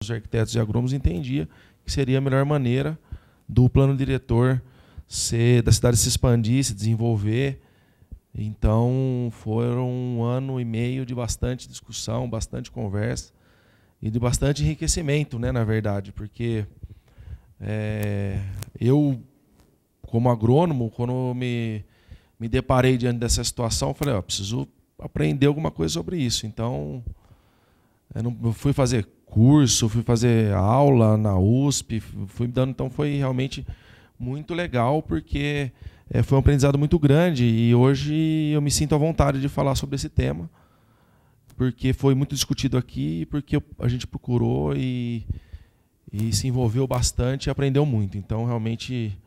os arquitetos e agrônomos entendia que seria a melhor maneira do plano diretor da cidade se expandir, se desenvolver. Então, foram 1 ano e meio de bastante discussão, bastante conversa e de bastante enriquecimento, né, na verdade, porque eu, como agrônomo, quando me deparei diante dessa situação, falei, preciso aprender alguma coisa sobre isso. Então, eu fui fazer curso, fui fazer aula na USP, então foi realmente muito legal, porque foi um aprendizado muito grande e hoje eu me sinto à vontade de falar sobre esse tema, porque foi muito discutido aqui, porque a gente procurou e se envolveu bastante e aprendeu muito. Então, realmente,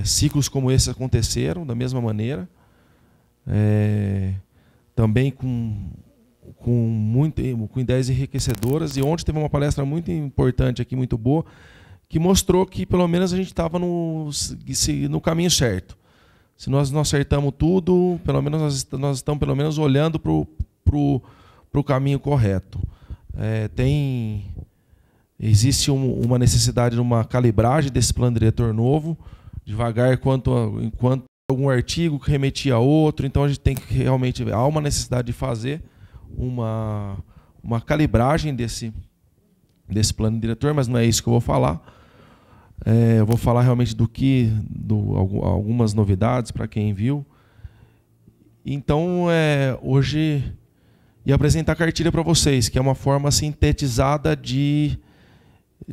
ciclos como esse aconteceram da mesma maneira, também com ideias enriquecedoras. E ontem teve uma palestra muito importante aqui, muito boa, que mostrou que pelo menos a gente estava no caminho certo. Se nós não acertamos tudo, pelo menos nós estamos pelo menos olhando para o caminho correto. Existe uma necessidade de uma calibragem desse plano diretor novo, devagar enquanto algum artigo que remetia a outro. Então a gente tem que realmente, há uma necessidade de fazer uma calibragem desse plano diretor, mas não é isso que eu vou falar. Eu vou falar realmente algumas novidades para quem viu. Então, hoje, ia apresentar a cartilha para vocês, que é uma forma sintetizada de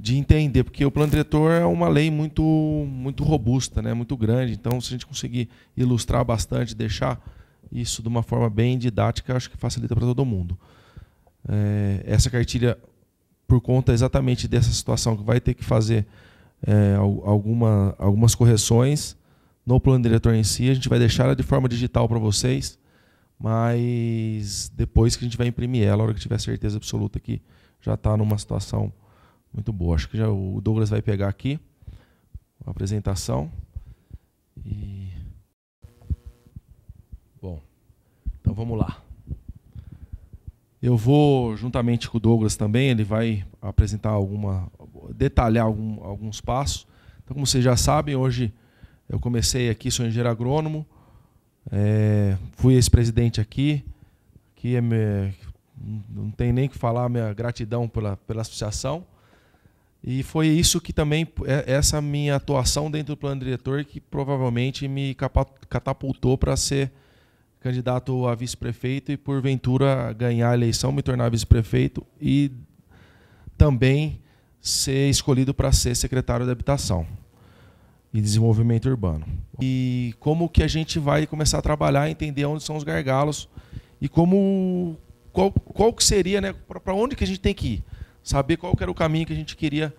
entender, porque o plano diretor é uma lei muito, muito robusta, né, muito grande. Então, se a gente conseguir ilustrar bastante, deixar isso de uma forma bem didática, acho que facilita para todo mundo. Essa cartilha, por conta exatamente dessa situação, que vai ter que fazer algumas correções no plano diretor em si, a gente vai deixar ela de forma digital para vocês, mas depois que a gente vai imprimir ela, a hora que tiver certeza absoluta que já está numa situação muito boa. Acho que já o Douglas vai pegar aqui a apresentação. Bom, então vamos lá. Eu vou, juntamente com o Douglas também, ele vai apresentar detalhar alguns passos. Então, como vocês já sabem, hoje eu comecei aqui, sou engenheiro agrônomo, fui ex-presidente aqui, não tem nem que falar a minha gratidão pela associação. E foi isso que também, essa minha atuação dentro do plano diretor, que provavelmente me catapultou para ser candidato a vice-prefeito e, porventura, ganhar a eleição, me tornar vice-prefeito e também ser escolhido para ser secretário de Habitação e Desenvolvimento Urbano. E como que a gente vai começar a trabalhar, entender onde são os gargalos e qual que seria, né, para onde que a gente tem que ir, saber qual que era o caminho que a gente queria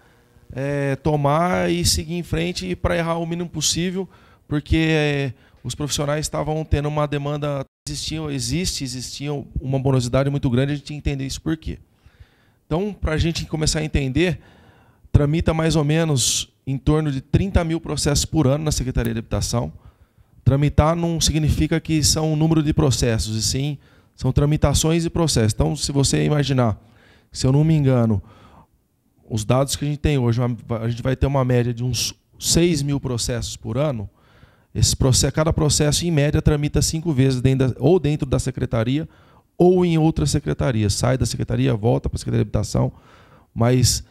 tomar e seguir em frente para errar o mínimo possível, porque os profissionais estavam tendo uma demanda, existia uma morosidade muito grande, a gente tinha que entender isso por quê. Então, para a gente começar a entender, tramita mais ou menos em torno de 30 mil processos por ano na Secretaria de Habitação. Tramitar não significa que são um número de processos, e sim são tramitações e processos. Então, se você imaginar, se eu não me engano, os dados que a gente tem hoje, a gente vai ter uma média de uns 6 mil processos por ano. Cada processo, em média, tramita 5 vezes ou dentro da secretaria ou em outra secretaria. Sai da secretaria, volta para a Secretaria de Habitação. Mas,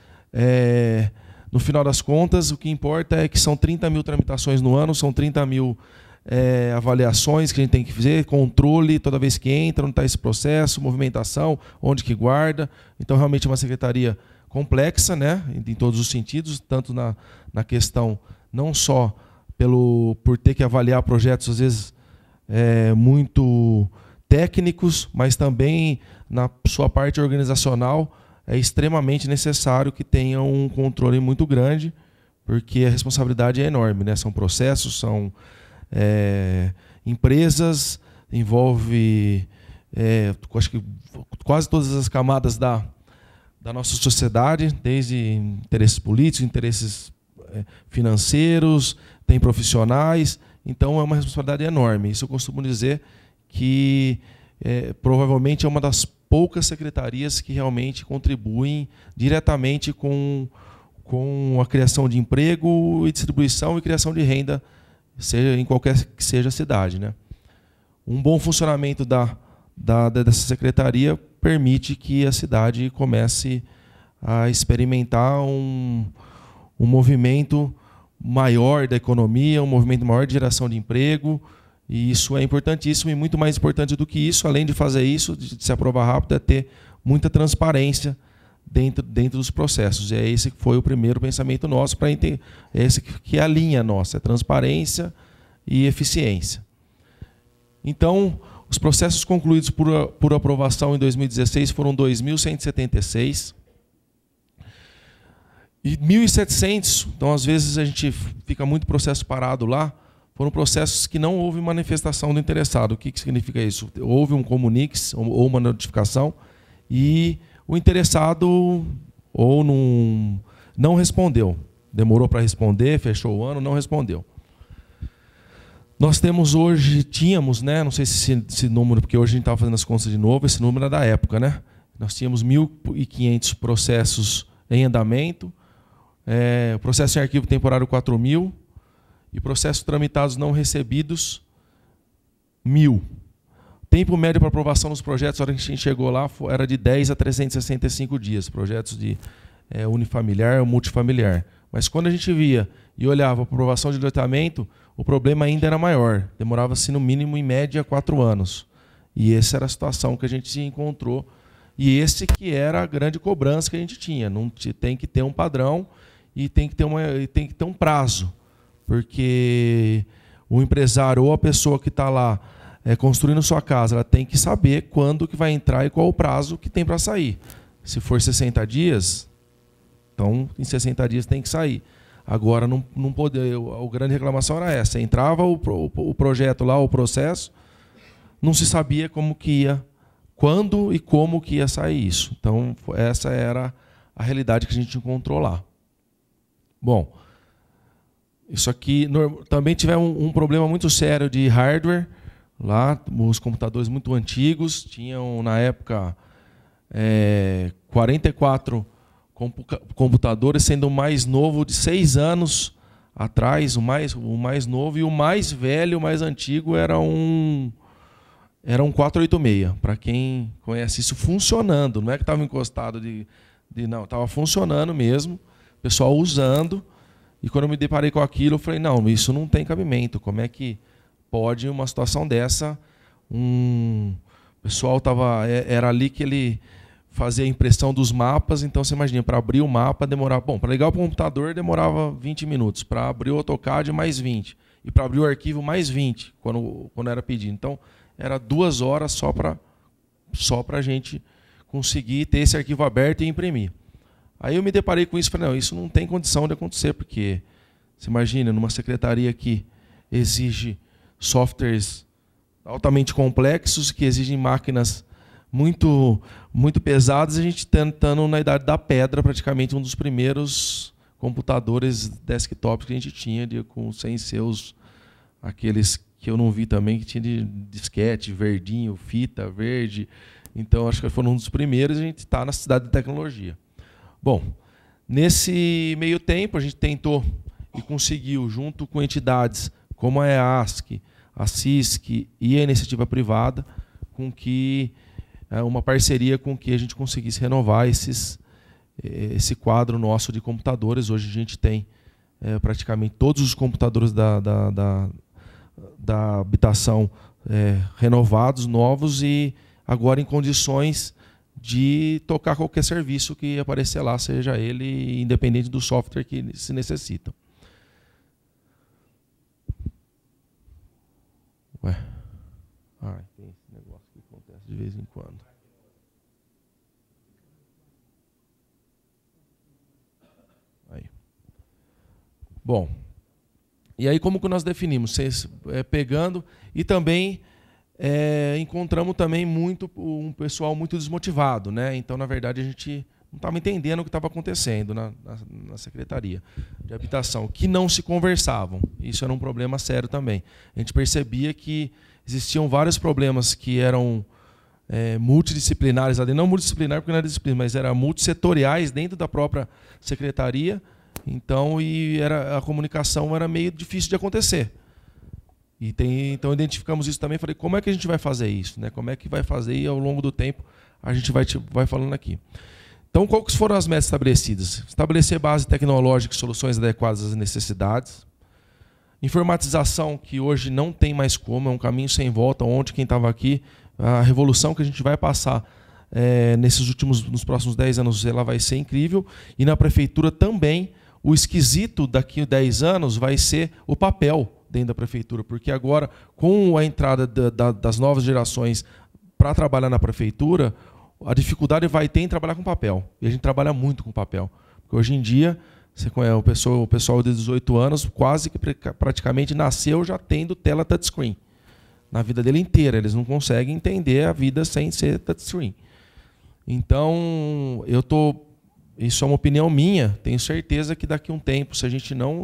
no final das contas, o que importa é que são 30 mil tramitações no ano, são 30 mil avaliações que a gente tem que fazer, controle toda vez que entra, onde está esse processo, movimentação, onde que guarda. Então, realmente, é uma secretaria complexa, né, em todos os sentidos, tanto na questão não só por ter que avaliar projetos, às vezes, muito técnicos, mas também na sua parte organizacional é extremamente necessário que tenha um controle muito grande, porque a responsabilidade é enorme, né? São processos, são empresas, envolve acho que quase todas as camadas da nossa sociedade, desde interesses políticos, interesses financeiros, tem profissionais, então é uma responsabilidade enorme. Isso eu costumo dizer que provavelmente é uma das poucas secretarias que realmente contribuem diretamente com a criação de emprego e distribuição e criação de renda, seja em qualquer que seja a cidade, né? Um bom funcionamento dessa secretaria permite que a cidade comece a experimentar um movimento maior da economia, um movimento maior de geração de emprego, e isso é importantíssimo, e muito mais importante do que isso, além de fazer isso, de se aprovar rápido, é ter muita transparência dentro dos processos. E é esse que foi o primeiro pensamento nosso, é esse que é a linha nossa, é transparência e eficiência. Então, os processos concluídos por aprovação em 2016 foram 2.176. E 1.700, então às vezes a gente fica muito processo parado lá, foram processos que não houve manifestação do interessado. O que significa isso? Houve um comuniques ou uma notificação e o interessado ou não respondeu. Demorou para responder, fechou o ano, não respondeu. Nós tínhamos, né, não sei se esse número, porque hoje a gente estava fazendo as contas de novo, esse número é da época, né? Nós tínhamos 1.500 processos em andamento, processo em arquivo temporário 4.000 e processos tramitados não recebidos 1.000. Tempo médio para aprovação dos projetos, a hora que a gente chegou lá, era de 10 a 365 dias, projetos de unifamiliar ou multifamiliar. Mas quando a gente via e olhava a aprovação de loteamento, o problema ainda era maior. Demorava-se no mínimo, em média, 4 anos. E essa era a situação que a gente se encontrou. E esse que era a grande cobrança que a gente tinha. Não tem que ter um padrão e tem que ter um prazo. Porque o empresário ou a pessoa que está lá construindo sua casa, ela tem que saber quando que vai entrar e qual o prazo que tem para sair. Se for 60 dias, então em 60 dias tem que sair. Agora, não poder, a grande reclamação era essa. Entrava o projeto lá, o processo, não se sabia como que ia, quando e como que ia sair isso. Então, essa era a realidade que a gente encontrou lá. Bom, isso aqui também tivemos um problema muito sério de hardware. Lá, os computadores muito antigos, tinham, na época, 44 computadores, sendo o mais novo de 6 anos atrás, o mais novo, e o mais velho, o mais antigo, era um 486. Para quem conhece isso, funcionando. Não é que estava encostado não, estava funcionando mesmo, o pessoal usando. E quando eu me deparei com aquilo, eu falei, não, isso não tem cabimento. Como é que pode uma situação dessa? O pessoal era ali que ele fazia a impressão dos mapas, então você imagina, para abrir o mapa demorava... Bom, para ligar o computador demorava 20 minutos, para abrir o AutoCAD mais 20, e para abrir o arquivo mais 20, quando era pedido. Então, era 2 horas só para a gente conseguir ter esse arquivo aberto e imprimir. Aí eu me deparei com isso e falei, não, isso não tem condição de acontecer, porque você imagina, numa secretaria que exige softwares altamente complexos, que exigem máquinas muito, muito pesadas, a gente tentando na idade da pedra, praticamente um dos primeiros computadores desktop que a gente tinha, sem seus, aqueles que eu não vi também, que tinha de disquete, verdinho, fita verde. Então, acho que foram um dos primeiros, a gente está na cidade de tecnologia. Bom, nesse meio tempo, a gente tentou e conseguiu, junto com entidades como a EASC, a CISC e a iniciativa privada, com que uma parceria com que a gente conseguisse renovar esse quadro nosso de computadores. Hoje a gente tem praticamente todos os computadores da habitação renovados, novos, e agora em condições de tocar qualquer serviço que aparecer lá, seja ele independente do software que se necessita. Ué. Tem esse negócio que acontece de vez em quando. Aí. Bom, e aí como que nós definimos? Pegando, e também encontramos também um pessoal muito desmotivado, né? Então, na verdade, a gente não estava entendendo o que estava acontecendo na Secretaria de Habitação, que não se conversavam. Isso era um problema sério também. A gente percebia que existiam vários problemas que eram multidisciplinares, não multidisciplinar porque não era disciplina, mas era multissetoriais dentro da própria secretaria. Então, a comunicação era meio difícil de acontecer. Então, identificamos isso também. Falei, como é que a gente vai fazer isso? Né? Como é que vai fazer? E ao longo do tempo, a gente vai falando aqui. Então, quais foram as metas estabelecidas? Estabelecer base tecnológica e soluções adequadas às necessidades. Informatização, que hoje não tem mais como, é um caminho sem volta. Ontem, quem estava aqui, a revolução que a gente vai passar nos próximos 10 anos, ela vai ser incrível. E na prefeitura também, o esquisito daqui a 10 anos vai ser o papel dentro da prefeitura, porque agora, com a entrada das novas gerações para trabalhar na prefeitura, a dificuldade vai ter em trabalhar com papel. E a gente trabalha muito com papel. Porque hoje em dia, você conhece o pessoal de 18 anos, quase que praticamente nasceu já tendo tela touchscreen. Na vida dele inteira. Eles não conseguem entender a vida sem ser touchscreen. Então, isso é uma opinião minha. Tenho certeza que daqui a um tempo, se a gente não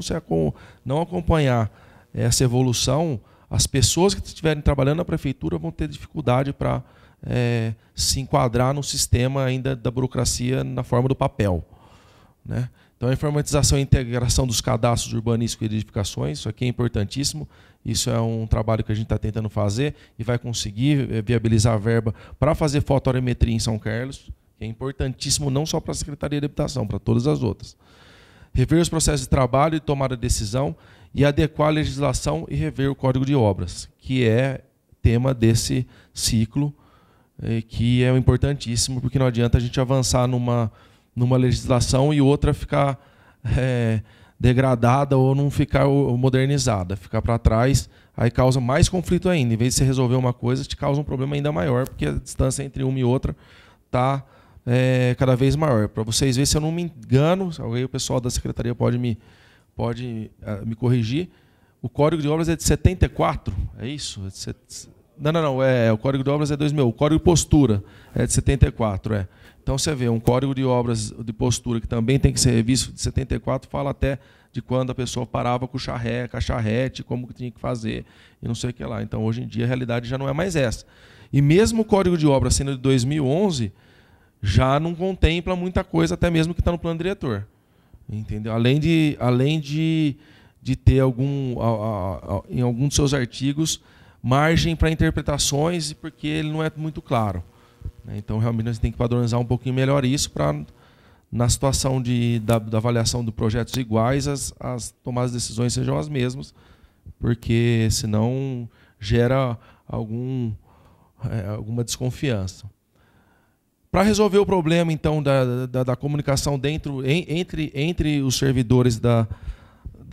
acompanhar essa evolução, as pessoas que estiverem trabalhando na prefeitura vão ter dificuldade para se enquadrar no sistema ainda da burocracia na forma do papel. Né? Então, a informatização e integração dos cadastros urbanísticos e edificações, isso aqui é importantíssimo. Isso é um trabalho que a gente está tentando fazer e vai conseguir viabilizar a verba para fazer fotogrametria em São Carlos, que é importantíssimo não só para a Secretaria de Habitação, para todas as outras. Rever os processos de trabalho e tomar a decisão e adequar a legislação e rever o Código de Obras, que é tema desse ciclo, que é importantíssimo, porque não adianta a gente avançar numa legislação e outra ficar degradada ou não ficar modernizada, ficar para trás, aí causa mais conflito ainda. Em vez de você resolver uma coisa, te causa um problema ainda maior, porque a distância entre uma e outra está cada vez maior. Para vocês verem, se eu não me engano, alguém, o pessoal da secretaria pode me corrigir, o Código de Obras é de 74, é isso? Não, o Código de Obras é 2000, o Código de Postura é de 74, Então, você vê, um Código de Obras de Postura, que também tem que ser revisto, de 74, fala até de quando a pessoa parava com a charrete, como que tinha que fazer, e não sei o que lá. Então, hoje em dia, a realidade já não é mais essa. E mesmo o Código de Obras sendo de 2011, já não contempla muita coisa, até mesmo que está no plano diretor. Entendeu? Além de ter em algum dos seus artigos margem para interpretações, porque ele não é muito claro. Então, realmente, nós temos que padronizar um pouquinho melhor isso para, na situação da avaliação de projetos iguais, as tomadas de decisões sejam as mesmas, porque senão gera alguma desconfiança. Para resolver o problema, então, da comunicação entre os servidores da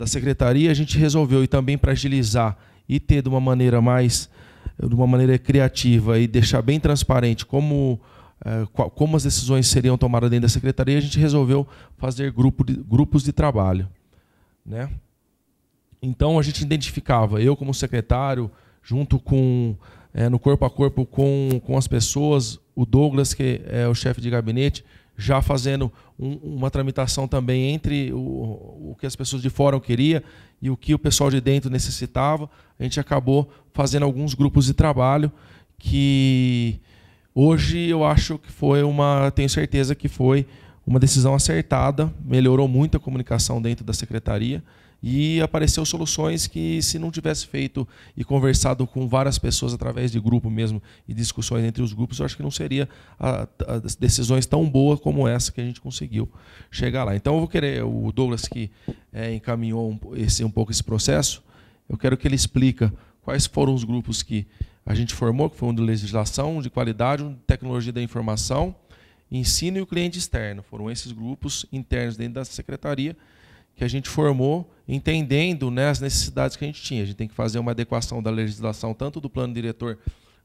secretaria, a gente resolveu, e também para agilizar e ter de uma maneira criativa e deixar bem transparente como as decisões seriam tomadas dentro da secretaria, a gente resolveu fazer grupos de trabalho. Né? Então, a gente identificava, eu como secretário, junto com no corpo a corpo com as pessoas, o Douglas, que é o chefe de gabinete, já fazendo uma tramitação também entre o que as pessoas de fora queriam e o que o pessoal de dentro necessitava. A gente acabou fazendo alguns grupos de trabalho que hoje eu acho que tenho certeza que foi uma decisão acertada, melhorou muito a comunicação dentro da secretaria e apareceu soluções que, se não tivesse feito e conversado com várias pessoas através de grupo mesmo e discussões entre os grupos, eu acho que não seria as decisões tão boas como essa que a gente conseguiu chegar lá. Então, eu vou querer, o Douglas, que encaminhou um pouco esse processo, eu quero que ele explique quais foram os grupos que a gente formou, que foi um de legislação, de qualidade, um de tecnologia da informação, ensino e o cliente externo. Foram esses grupos internos dentro da secretaria que a gente formou, entendendo, né, as necessidades que a gente tinha. A gente tem que fazer uma adequação da legislação, tanto do plano diretor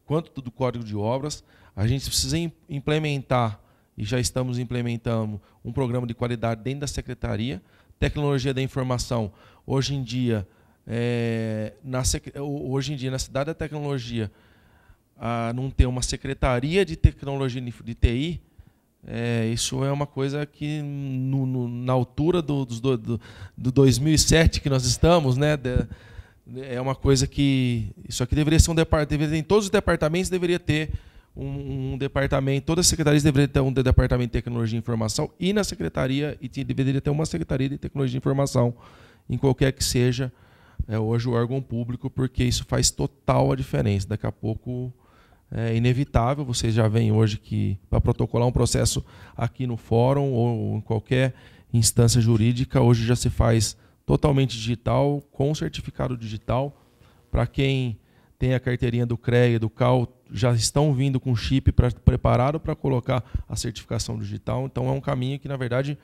quanto do Código de Obras. A gente precisa implementar, e já estamos implementando, um programa de qualidade dentro da secretaria. Tecnologia da informação, hoje em dia, na Cidade da Tecnologia, não ter uma secretaria de tecnologia de TI, isso é uma coisa que, na altura do 2007 que nós estamos, né, é uma coisa que... Isso aqui deveria ser em todos os departamentos deveria ter um departamento, todas as secretarias deveriam ter um departamento de tecnologia e informação, e na secretaria, deveria ter uma secretaria de tecnologia e informação, em qualquer que seja hoje o órgão público, porque isso faz total a diferença. Daqui a pouco é inevitável, vocês já veem hoje que para protocolar um processo aqui no fórum ou em qualquer instância jurídica, hoje já se faz totalmente digital, com certificado digital. Para quem tem a carteirinha do CREA e do CAL, já estão vindo com chip preparado para colocar a certificação digital. Então é um caminho que, na verdade,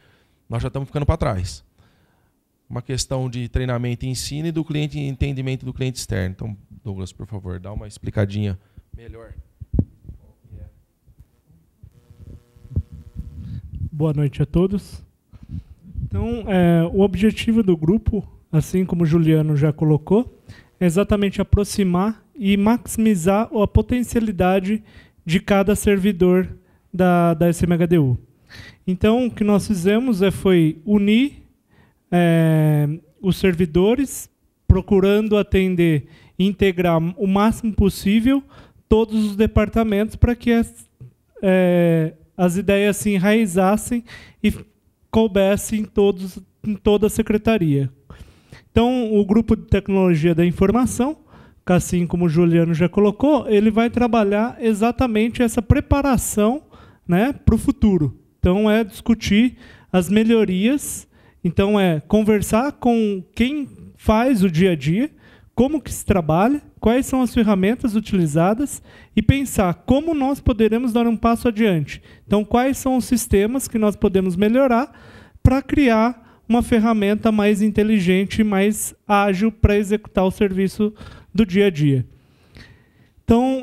nós já estamos ficando para trás. Uma questão de treinamento e ensino e do cliente, entendimento do cliente externo. Então, Douglas, por favor, dá uma explicadinha melhor. Boa noite a todos. Então, o objetivo do grupo, assim como o Juliano já colocou, é exatamente aproximar e maximizar a potencialidade de cada servidor da SMHDU. Então, o que nós fizemos foi unir os servidores, procurando atender e integrar o máximo possível todos os departamentos para que as ideias se enraizassem e coubessem em toda a secretaria. Então, o grupo de tecnologia da informação, assim como o Juliano já colocou, ele vai trabalhar exatamente essa preparação, né, para o futuro. Então, é discutir as melhorias, então é conversar com quem faz o dia a dia, como que se trabalha, quais são as ferramentas utilizadas e pensar como nós poderemos dar um passo adiante. Então, quais são os sistemas que nós podemos melhorar para criar uma ferramenta mais inteligente e mais ágil para executar o serviço do dia a dia. Então,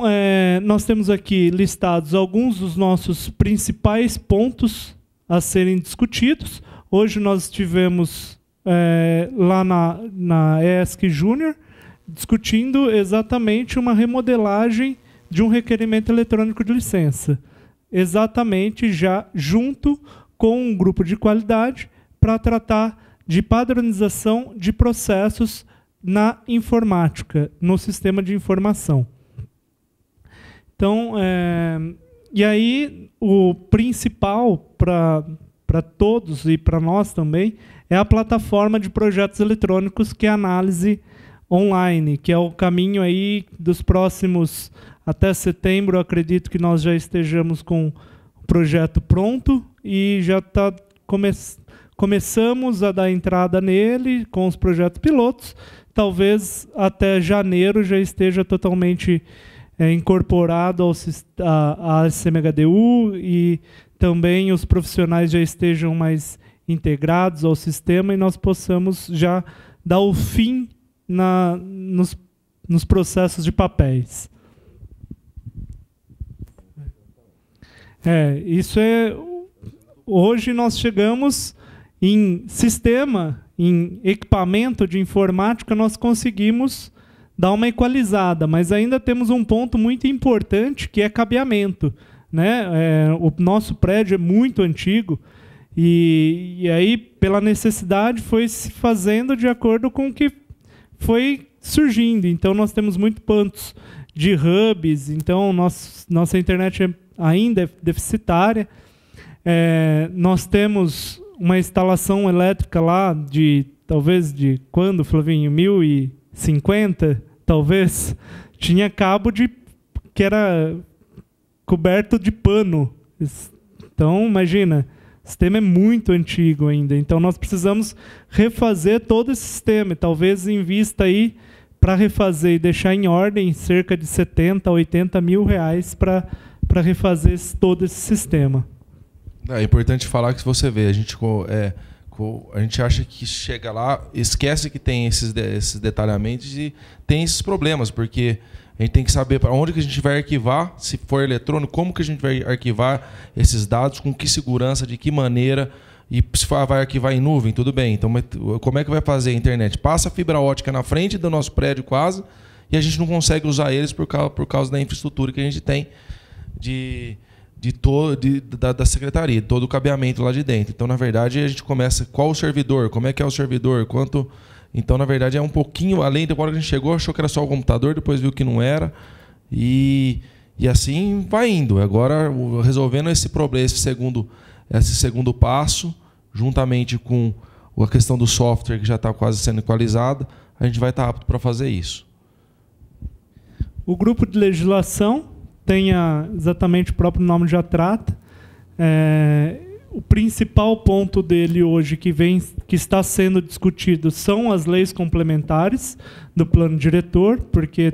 nós temos aqui listados alguns dos nossos principais pontos a serem discutidos. Hoje nós estivemos lá na ESC Júnior discutindo exatamente uma remodelagem de um requerimento eletrônico de licença. Exatamente já junto com um grupo de qualidade para tratar de padronização de processos na informática, no sistema de informação. Então, e aí o principal para todos e para nós também é a plataforma de projetos eletrônicos, que é a análise online, que é o caminho aí dos próximos, até setembro, acredito que nós já estejamos com o projeto pronto e já está começamos a dar entrada nele com os projetos pilotos. Talvez até janeiro já esteja totalmente incorporado à SMHDU e também os profissionais já estejam mais integrados ao sistema e nós possamos já dar o fim nos processos de papéis. Isso é... Hoje nós chegamos em sistema, em equipamento de informática, nós conseguimos dar uma equalizada, mas ainda temos um ponto muito importante, que é cabeamento, né? O nosso prédio é muito antigo e aí, pela necessidade, foi se fazendo de acordo com o que foi surgindo. Então, nós temos muitos pontos de hubs, então nossa internet ainda é deficitária. Nós temos uma instalação elétrica lá talvez de quando, Flavinho? 1050, talvez. Tinha cabo que era coberto de pano. Então, imagina, o sistema é muito antigo ainda. Então, nós precisamos refazer todo esse sistema. Talvez invista aí para refazer e deixar em ordem cerca de 70 a 80 mil reais para refazer todo esse sistema. É importante falar que você vê, a gente acha que chega lá, esquece que tem esses detalhamentos e tem esses problemas, porque a gente tem que saber para onde que a gente vai arquivar, se for eletrônico, como que a gente vai arquivar esses dados, com que segurança, de que maneira, e se vai arquivar em nuvem, tudo bem. Então, como é que vai fazer a internet? Passa a fibra ótica na frente do nosso prédio quase, e a gente não consegue usar eles por causa da infraestrutura que a gente tem da secretaria, todo o cabeamento lá de dentro. Então, na verdade, a gente começa qual o servidor, como é que é o servidor, quanto... Então, na verdade, é um pouquinho além. Depois que a gente chegou, achou que era só o computador, depois viu que não era. E E assim vai indo. Agora, resolvendo esse problema, esse segundo passo, juntamente com a questão do software que já está quase sendo equalizada, a gente vai estar apto para fazer isso. O grupo de legislação tem exatamente o próprio nome já trata. O principal ponto dele hoje que está sendo discutido são as leis complementares do plano diretor, porque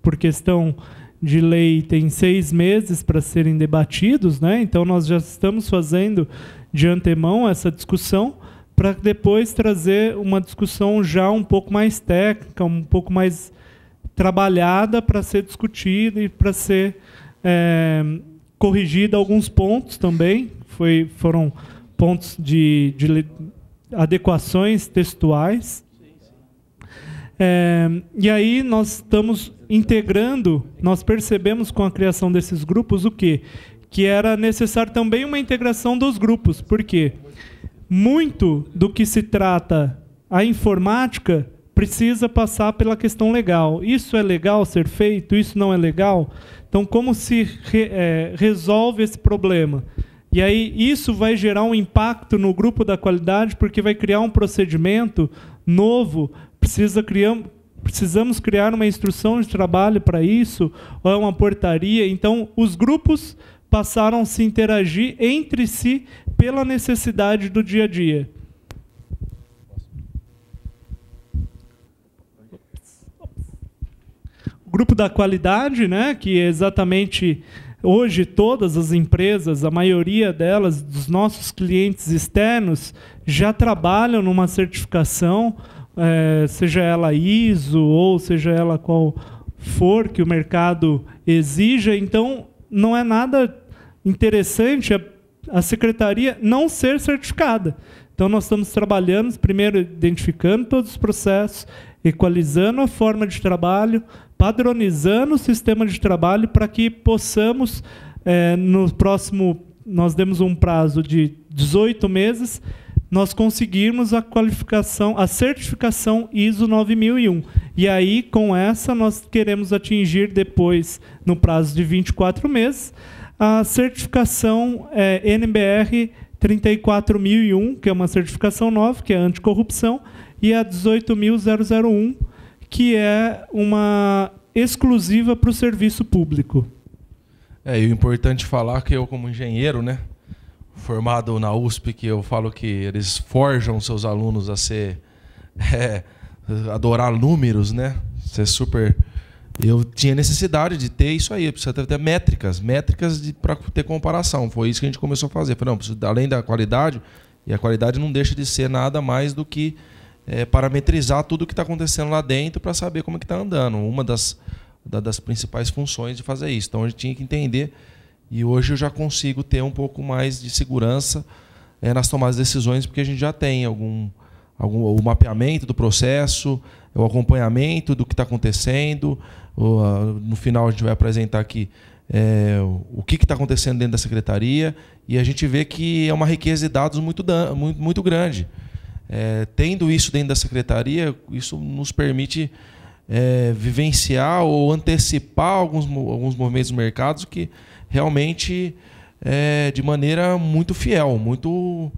por questão de lei tem 6 meses para serem debatidos, né? Então nós já estamos fazendo de antemão essa discussão para depois trazer uma discussão já um pouco mais técnica, um pouco mais trabalhada para ser discutida e para ser corrigida alguns pontos também. Foram pontos de adequações textuais. E aí nós estamos integrando, nós percebemos com a criação desses grupos o quê? Que era necessário também uma integração dos grupos, porque muito do que se trata a informática precisa passar pela questão legal. Isso é legal ser feito? Isso não é legal? Então, como se resolve esse problema? E aí isso vai gerar um impacto no grupo da qualidade, porque vai criar um procedimento novo, precisamos criar uma instrução de trabalho para isso, ou é uma portaria. Então, os grupos passaram a se interagir entre si pela necessidade do dia a dia. O grupo da qualidade, né, que é exatamente... Hoje, todas as empresas, a maioria delas, dos nossos clientes externos, já trabalham numa certificação, seja ela ISO ou seja ela qual for que o mercado exija. Então, não é nada interessante a secretaria não ser certificada. Então, nós estamos trabalhando, primeiro, identificando todos os processos, equalizando a forma de trabalho, padronizando o sistema de trabalho para que possamos, no próximo, nós demos um prazo de 18 meses, nós conseguirmos a qualificação, a certificação ISO 9001. E aí, com essa, nós queremos atingir depois, no prazo de 24 meses, a certificação NBR 34001, que é uma certificação nova, que é anticorrupção, e a 18001, que é uma exclusiva para o serviço público. E o importante falar que eu, como engenheiro, né, formado na USP, que eu falo que eles forjam seus alunos a adorar números, né? Ser super. Eu tinha necessidade de ter isso aí, precisa ter métricas para ter comparação. Foi isso que a gente começou a fazer. Falei, não, além da qualidade, e a qualidade não deixa de ser nada mais do que parametrizar tudo o que está acontecendo lá dentro para saber como é que está andando. Uma das principais funções de fazer isso. Então a gente tinha que entender, e hoje eu já consigo ter um pouco mais de segurança nas tomadas de decisões, porque a gente já tem o mapeamento do processo, o acompanhamento do que está acontecendo. No final a gente vai apresentar aqui o que está acontecendo dentro da secretaria, e a gente vê que é uma riqueza de dados muito grande. Tendo isso dentro da secretaria, isso nos permite vivenciar ou antecipar alguns movimentos do mercado que realmente de maneira muito fiel, muito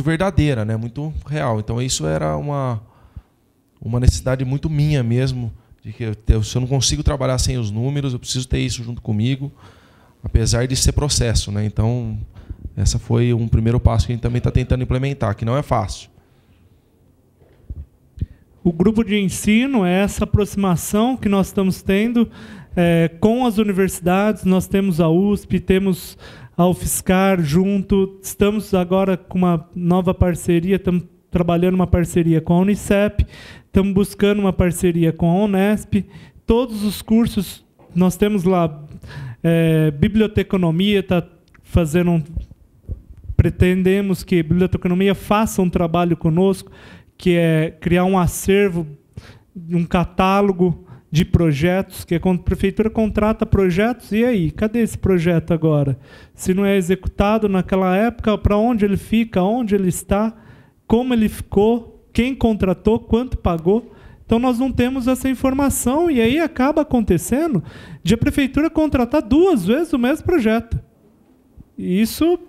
verdadeira, né? Muito real. Então isso era uma necessidade muito minha mesmo, de que se eu não consigo trabalhar sem os números, eu preciso ter isso junto comigo, apesar de ser processo, né? Então esse foi um primeiro passo que a gente também está tentando implementar, que não é fácil. O grupo de ensino é essa aproximação que nós estamos tendo com as universidades. Nós temos a USP, temos a UFSCar junto, estamos agora com uma nova parceria, estamos trabalhando uma parceria com a Unicep, estamos buscando uma parceria com a Unesp. Todos os cursos, nós temos lá biblioteconomia, está fazendo pretendemos que a biblioteconomia faça um trabalho conosco, que é criar um acervo, um catálogo de projetos, que quando a prefeitura contrata projetos, e aí, cadê esse projeto agora? Se não é executado naquela época, para onde ele fica, onde ele está, como ele ficou, quem contratou, quanto pagou. Então, Então nós não temos essa informação e aí acaba acontecendo de a prefeitura contratar 2 vezes o mesmo projeto. E isso,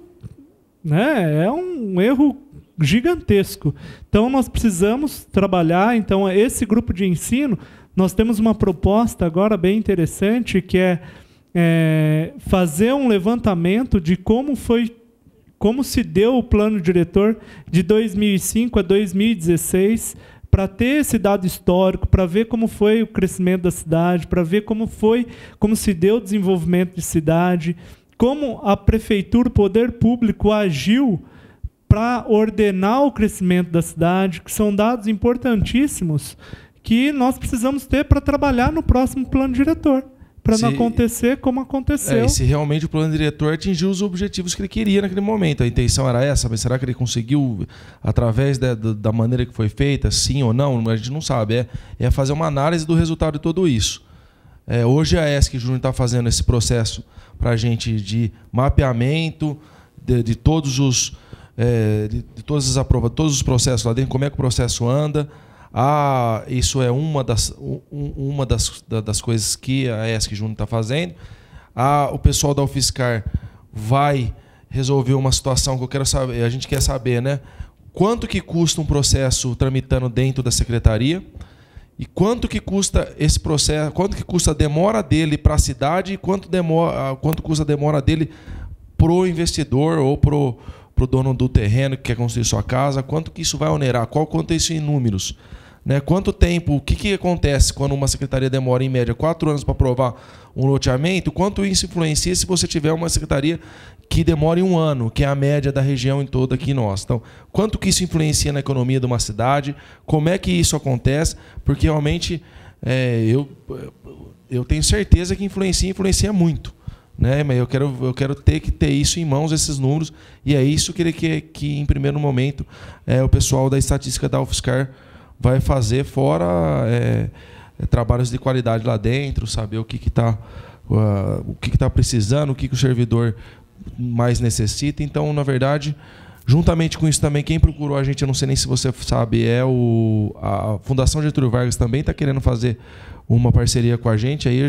né, é um erro gigantesco. Então nós precisamos trabalhar. Então esse grupo de ensino, nós temos uma proposta agora bem interessante, que é fazer um levantamento de como se deu o plano diretor de 2005 a 2016, para ter esse dado histórico, para ver como foi o crescimento da cidade, para ver como se deu o desenvolvimento de cidade, como a prefeitura, o poder público agiu para ordenar o crescimento da cidade, que são dados importantíssimos que nós precisamos ter para trabalhar no próximo plano diretor, para não acontecer como aconteceu. E se realmente o plano diretor atingiu os objetivos que ele queria naquele momento. A intenção era essa, mas será que ele conseguiu através da maneira que foi feita, sim ou não? A gente não sabe. É fazer uma análise do resultado de tudo isso. Hoje a ESC Júnior está fazendo esse processo para a gente de mapeamento de todos os todas as aprovações, todos os processos lá dentro, como é que o processo anda. Isso é uma das coisas que a ESC Júnior está fazendo. O pessoal da UFSCar vai resolver uma situação que eu quero saber, a gente quer saber, né? Quanto que custa um processo tramitando dentro da secretaria e quanto que custa esse processo, quanto que custa a demora dele para a cidade e quanto custa a demora dele para o investidor ou para o dono do terreno que quer construir sua casa, quanto que isso vai onerar, quanto é isso em números. Né? Quanto tempo, o que acontece quando uma secretaria demora em média 4 anos para aprovar um loteamento? Quanto isso influencia se você tiver uma secretaria que demore 1 ano, que é a média da região em toda aqui nossa? Então, quanto que isso influencia na economia de uma cidade? Como é que isso acontece? Porque realmente eu tenho certeza que influencia muito. Né? Mas eu quero ter isso em mãos, esses números, e é isso que em primeiro momento o pessoal da estatística da UFSCar vai fazer, fora trabalhos de qualidade lá dentro, saber o que está precisando, o que o servidor mais necessita. Então, na verdade, juntamente com isso também, quem procurou a gente, eu não sei nem se você sabe, a Fundação Getúlio Vargas também está querendo fazer uma parceria com a gente, aí,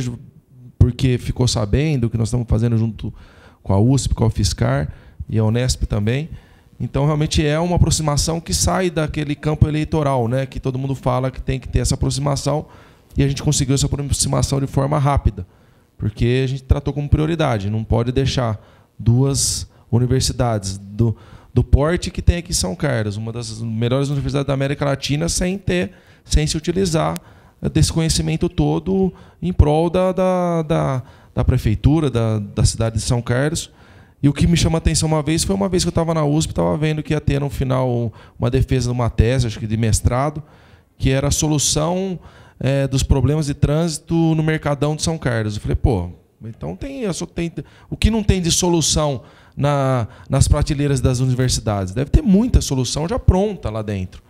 porque ficou sabendo que nós estamos fazendo junto com a USP, com a UFSCar e a Unesp também. Então, realmente é uma aproximação que sai daquele campo eleitoral, né? Que todo mundo fala que tem que ter essa aproximação, e a gente conseguiu essa aproximação de forma rápida, porque a gente tratou como prioridade. Não pode deixar 2 universidades do porte que tem aqui em São Carlos, uma das melhores universidades da América Latina, sem se utilizar desse conhecimento todo em prol da prefeitura, da cidade de São Carlos. E o que me chama a atenção uma vez que eu estava na USP, estava vendo que ia ter no final uma defesa de uma tese, acho que de mestrado, que era a solução dos problemas de trânsito no Mercadão de São Carlos. Eu falei, então tem o que não tem de solução nas prateleiras das universidades? Deve ter muita solução já pronta lá dentro.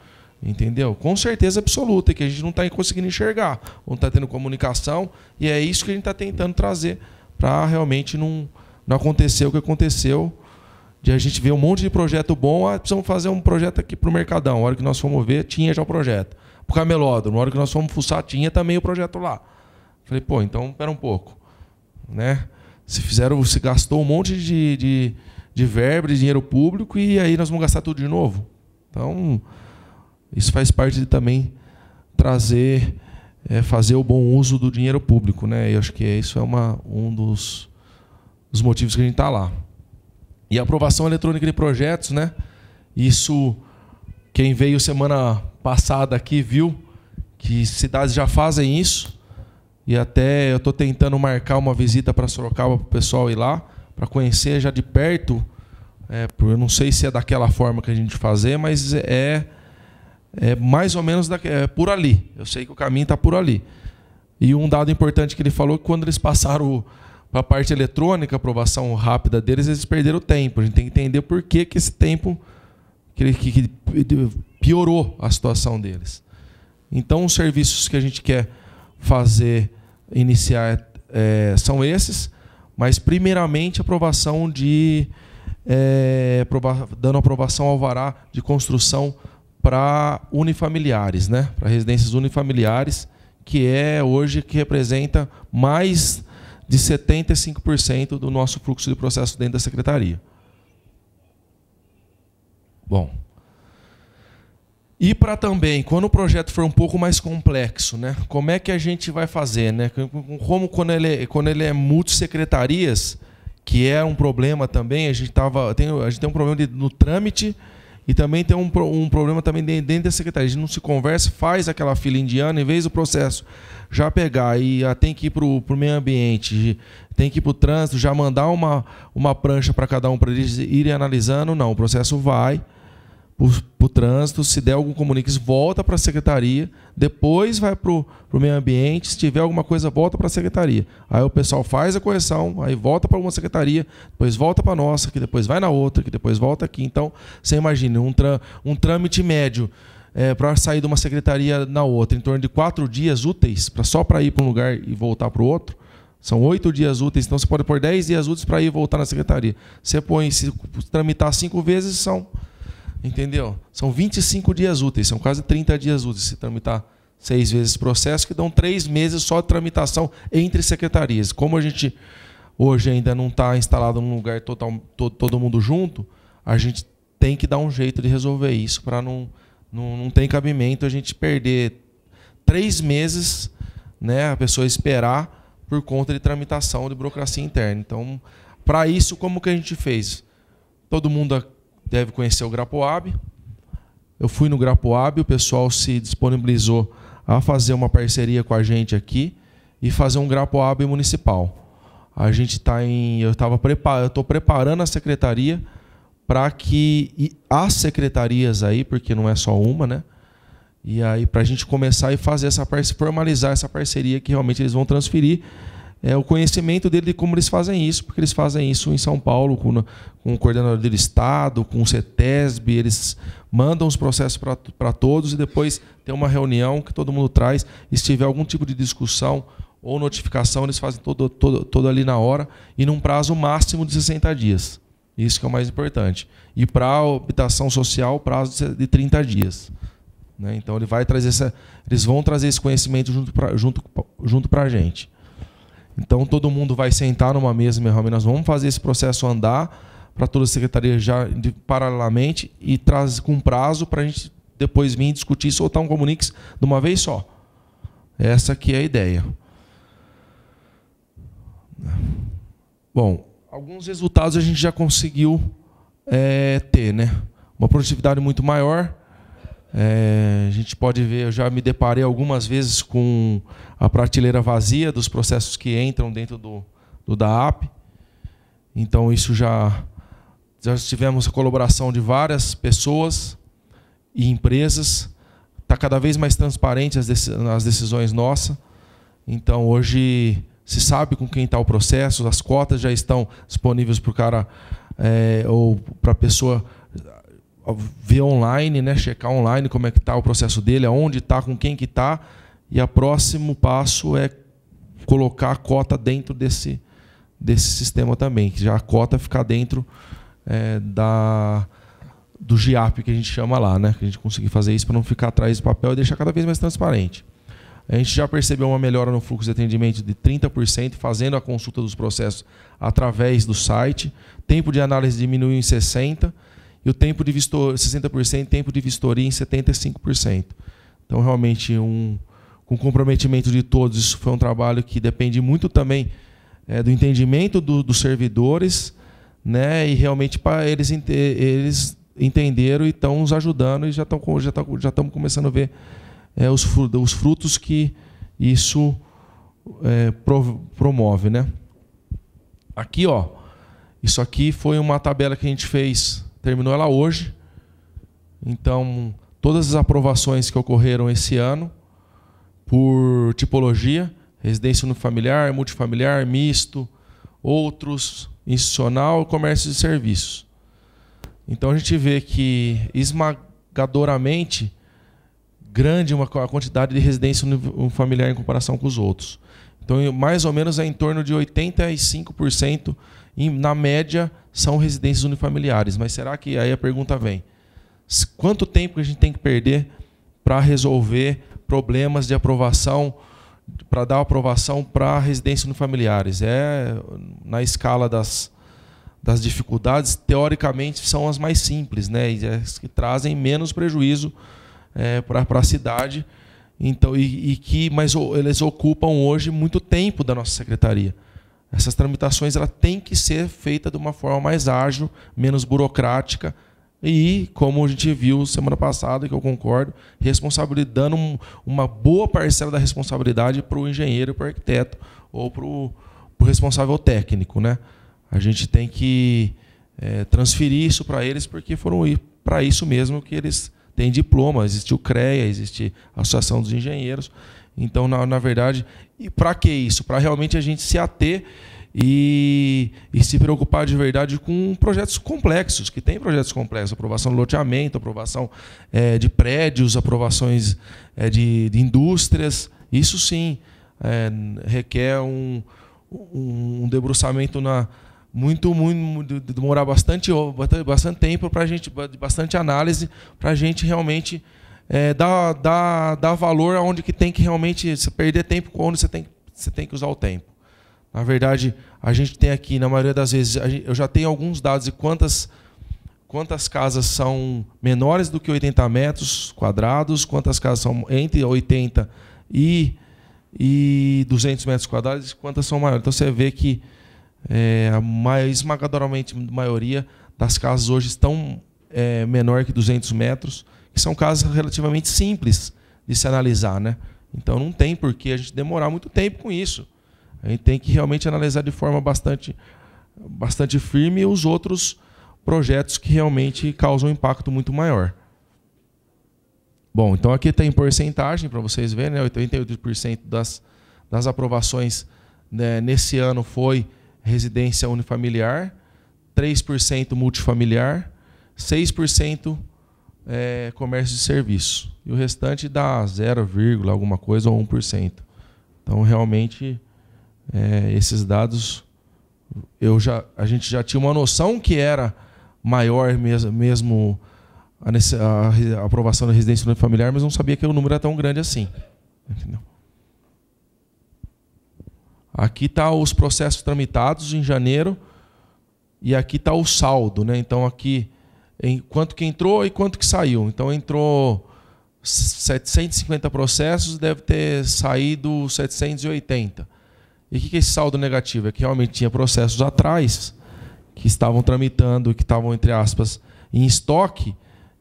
Entendeu? Com certeza absoluta, que a gente não está conseguindo enxergar, não está tendo comunicação, e é isso que a gente está tentando trazer para realmente não acontecer o que aconteceu, de a gente ver um monte de projeto bom. Precisamos fazer um projeto aqui para o Mercadão. A hora que nós fomos ver, tinha já o projeto. Para o Camelódromo, na hora que nós fomos fuçar, tinha também o projeto lá. Falei, então, espera um pouco. Né? Se gastou um monte de verba, de dinheiro público, e aí nós vamos gastar tudo de novo. Então, isso faz parte de também fazer o bom uso do dinheiro público. Né? E acho que isso é um dos motivos que a gente está lá. E a aprovação eletrônica de projetos, né? Isso, quem veio semana passada aqui viu que cidades já fazem isso, e até eu estou tentando marcar uma visita para Sorocaba para o pessoal ir lá, para conhecer já de perto. Eu não sei se é daquela forma que a gente fazer, mas é mais ou menos por ali. Eu sei que o caminho está por ali. E um dado importante que ele falou, que quando eles passaram para a parte eletrônica, a aprovação rápida deles, eles perderam tempo. A gente tem que entender por que esse tempo que piorou a situação deles. Então, os serviços que a gente quer iniciar são esses, mas primeiramente dando aprovação ao alvará de construção para unifamiliares, né? Para residências unifamiliares, que é hoje que representa mais de 75% do nosso fluxo de processo dentro da secretaria. Bom, e para também, quando o projeto for um pouco mais complexo, né? Como é que a gente vai fazer, né? Como quando ele é multissecretarias, que é um problema também, a gente tem um problema no trâmite e também tem um problema também dentro da secretaria. A gente não se conversa, faz aquela fila indiana, em vez do processo já pegar e tem que ir para o meio ambiente, tem que ir para o trânsito, já mandar uma prancha para cada um para eles irem analisando. Não, o processo vai para o trânsito, se der algum comunicado, volta para a secretaria, depois vai para o meio ambiente, se tiver alguma coisa, volta para a secretaria. Aí o pessoal faz a correção, aí volta para uma secretaria, depois volta para a nossa, que depois vai na outra, que depois volta aqui. Então, você imagina, um trâmite médio para sair de uma secretaria na outra, em torno de 4 dias úteis, só para ir para um lugar e voltar para o outro. São 8 dias úteis, então você pode pôr 10 dias úteis para ir e voltar na secretaria. Você põe, se tramitar 5 vezes, entendeu? São 25 dias úteis, são quase 30 dias úteis se tramitar 6 vezes processo, que dão 3 meses só de tramitação entre secretarias. Como a gente hoje ainda não está instalado num lugar todo mundo junto, a gente tem que dar um jeito de resolver isso, para não ter cabimento a gente perder 3 meses, né, a pessoa esperar por conta de tramitação de burocracia interna. Então, para isso, como que a gente fez? Todo mundo deve conhecer o Grapoab. Eu fui no Grapoab, o pessoal se disponibilizou a fazer uma parceria com a gente aqui e fazer um Grapoab municipal. A gente está eu estou preparando a secretaria para que as secretarias aí, porque não é só uma, né? E aí para a gente começar e fazer formalizar essa parceria, que realmente eles vão transferir o conhecimento dele de como eles fazem isso, porque eles fazem isso em São Paulo, com o coordenador do Estado, com o CETESB, eles mandam os processos para todos e depois tem uma reunião que todo mundo traz, e se tiver algum tipo de discussão ou notificação, eles fazem todo ali na hora e num prazo máximo de 60 dias. Isso que é o mais importante. E para a habitação social, prazo de 30 dias. Né? Então eles vão trazer esse conhecimento junto para a gente. Então, todo mundo vai sentar numa mesa, nós vamos fazer esse processo andar para toda a secretaria já paralelamente e traz com prazo para a gente depois vir discutir e soltar um comunique de uma vez só. Essa aqui é a ideia. Bom, alguns resultados a gente já conseguiu ter, né? Uma produtividade muito maior. A gente pode ver, eu já me deparei algumas vezes com a prateleira vazia dos processos que entram dentro do DAAP. Então, isso já tivemos a colaboração de várias pessoas e empresas. Está cada vez mais transparente as decisões nossas. Então, hoje se sabe com quem está o processo, as cotas já estão disponíveis para o cara ou para a pessoa ver online, né, checar online como é que está o processo dele, aonde está, com quem que está, e o próximo passo é colocar a cota dentro desse sistema também, que já a cota ficar dentro do GIAP, que a gente chama lá, né, que a gente conseguir fazer isso para não ficar atrás do papel e deixar cada vez mais transparente. A gente já percebeu uma melhora no fluxo de atendimento de 30%, fazendo a consulta dos processos através do site. Tempo de análise diminuiu em 60%, e o tempo de 60%, tempo de vistoria em 75%. Então, realmente, com comprometimento de todos, isso foi um trabalho que depende muito também do entendimento dos servidores, né? E realmente eles entenderam e estão nos ajudando, e já estamos começando a ver os frutos que isso promove, né? Aqui, ó, isso aqui foi uma tabela que a gente fez. Terminou ela hoje. Então, todas as aprovações que ocorreram esse ano, por tipologia, residência unifamiliar, multifamiliar, misto, outros, institucional, comércio de serviços. Então, a gente vê que esmagadoramente grande a quantidade de residência unifamiliar em comparação com os outros. Então, mais ou menos é em torno de 85%, na média, são residências unifamiliares. Mas será que, aí a pergunta vem, quanto tempo a gente tem que perder para resolver problemas de aprovação, para dar aprovação para residência unifamiliares. Na escala das dificuldades, teoricamente, são as mais simples, né? E as que trazem menos prejuízo para a cidade. Então, mas eles ocupam hoje muito tempo da nossa secretaria. Essas tramitações ela tem que ser feita de uma forma mais ágil, menos burocrática e, como a gente viu semana passada, que eu concordo, dando uma boa parcela da responsabilidade para o engenheiro, para o arquiteto ou para o responsável técnico, né? A gente tem que transferir isso para eles, porque foram para isso mesmo que eles têm diploma. Existe o CREA, existe a Associação dos Engenheiros. Então, na verdade, e para que isso? Para realmente a gente se ater e se preocupar de verdade com projetos complexos, que tem projetos complexos, aprovação de loteamento, aprovação de prédios, aprovações de indústrias. Isso sim requer um debruçamento demorar bastante tempo para a gente, bastante análise para a gente realmente dar valor aonde que tem que realmente perder tempo, onde você tem que usar o tempo. Na verdade, a gente tem aqui, na maioria das vezes, eu já tenho alguns dados de quantas casas são menores do que 80 metros quadrados, quantas casas são entre 80 e 200 metros quadrados, e quantas são maiores. Então você vê que esmagadoramente a maioria das casas hoje estão menor que 200 metros, que são casas relativamente simples de se analisar, né? Então não tem por que a gente demorar muito tempo com isso. A gente tem que realmente analisar de forma bastante firme os outros projetos que realmente causam um impacto muito maior. Bom, então aqui tem porcentagem para vocês verem, né? 88% das aprovações, né, nesse ano foi residência unifamiliar, 3% multifamiliar, 6% comércio de serviço. E o restante dá 0, alguma coisa ou 1%. Então, realmente, esses dados, a gente já tinha uma noção que era maior mesmo a aprovação da residência unifamiliar, mas não sabia que o número era tão grande assim. Entendeu? Aqui está os processos tramitados em janeiro e aqui está o saldo, né? Então, aqui, quanto que entrou e quanto que saiu. Então, entrou 750 processos, deve ter saído 780. E o que é esse saldo negativo? É que realmente tinha processos atrás que estavam tramitando, que estavam, entre aspas, em estoque,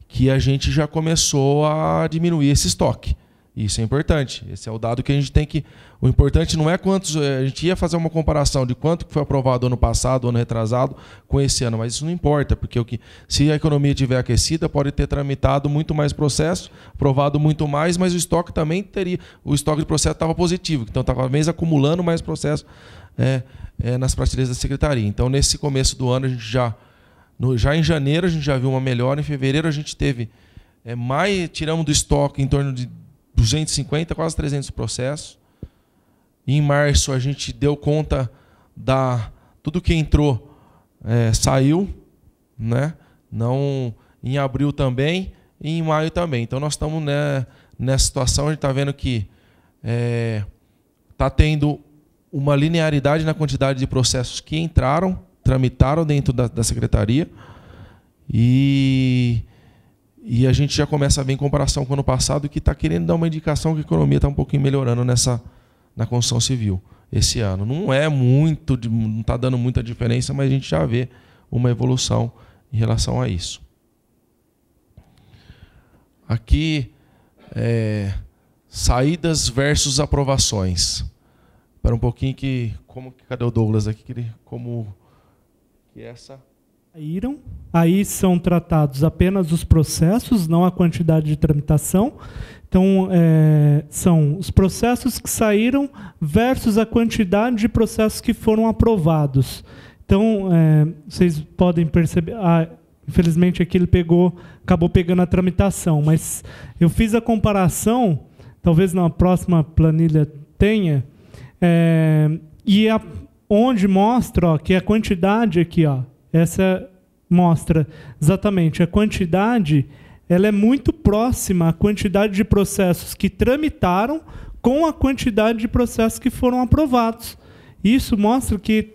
que a gente já começou a diminuir esse estoque. Isso é importante. Esse é o dado que a gente tem que... O importante não é quantos... A gente ia fazer uma comparação de quanto foi aprovado ano passado, ano retrasado, com esse ano, mas isso não importa, porque se a economia estiver aquecida, pode ter tramitado muito mais processo, aprovado muito mais, mas o estoque também teria... O estoque de processo estava positivo, então estava mesmo acumulando mais processo nas prateleiras da secretaria. Então, nesse começo do ano, a gente já em janeiro, a gente já viu uma melhora. Em fevereiro, a gente teve tiramos do estoque em torno de 250, quase 300 processos. Em março, a gente deu conta tudo que entrou saiu, né? Não, em abril também e em maio também. Então, nós estamos nessa situação. A gente está vendo que está tendo uma linearidade na quantidade de processos que tramitaram dentro da secretaria e a gente já começa a ver em comparação com o ano passado que está querendo dar uma indicação que a economia está um pouquinho melhorando na construção civil esse ano. Não é muito, não está dando muita diferença, mas a gente já vê uma evolução em relação a isso. Aqui, saídas versus aprovações. Espera um pouquinho cadê o Douglas aqui? Aí são tratados apenas os processos, não a quantidade de tramitação. Então, são os processos que saíram versus a quantidade de processos que foram aprovados. Então, vocês podem perceber... infelizmente, aqui ele acabou pegando a tramitação, mas eu fiz a comparação, talvez na próxima planilha tenha, onde mostra que a quantidade aqui, essa mostra exatamente a quantidade ela é muito próxima à quantidade de processos que tramitaram com a quantidade de processos que foram aprovados. Isso mostra que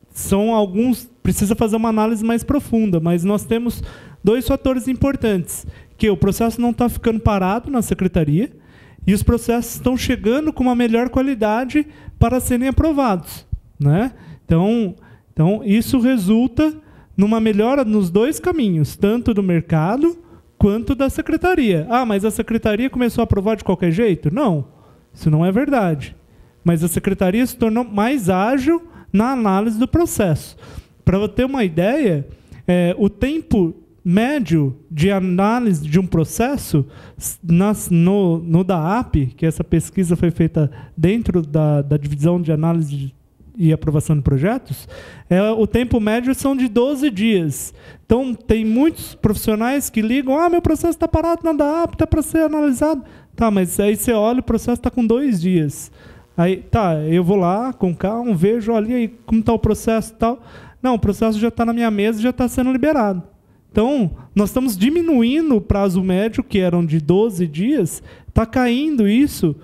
são alguns... Precisa fazer uma análise mais profunda, mas nós temos 2 fatores importantes, que o processo não está ficando parado na secretaria e os processos estão chegando com uma melhor qualidade para serem aprovados, né? Então, isso resulta numa melhora nos 2 caminhos, tanto do mercado quanto da secretaria. Ah, mas a secretaria começou a aprovar de qualquer jeito? Não, isso não é verdade. Mas a secretaria se tornou mais ágil na análise do processo. Para você ter uma ideia, o tempo médio de análise de um processo no DAAP, que essa pesquisa foi feita dentro da divisão de análise e aprovação de projetos, o tempo médio são de 12 dias. Então, tem muitos profissionais que ligam, meu processo está parado na DAAP, está para ser analisado. Tá, mas aí você olha, o processo está com 2 dias. Aí, tá, eu vou lá com calma, vejo ali aí, como está o processo e tal. Não, o processo já está na minha mesa e já está sendo liberado. Então, nós estamos diminuindo o prazo médio, que eram de 12 dias, está caindo isso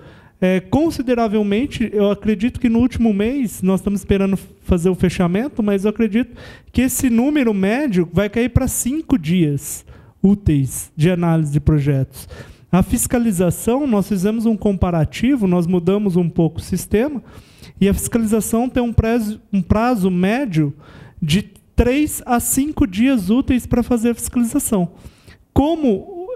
consideravelmente. Eu acredito que no último mês, nós estamos esperando fazer o fechamento, mas eu acredito que esse número médio vai cair para 5 dias úteis de análise de projetos. A fiscalização, nós fizemos um comparativo, nós mudamos um pouco o sistema, e a fiscalização tem um prazo médio de 3 a 5 dias úteis para fazer a fiscalização. Como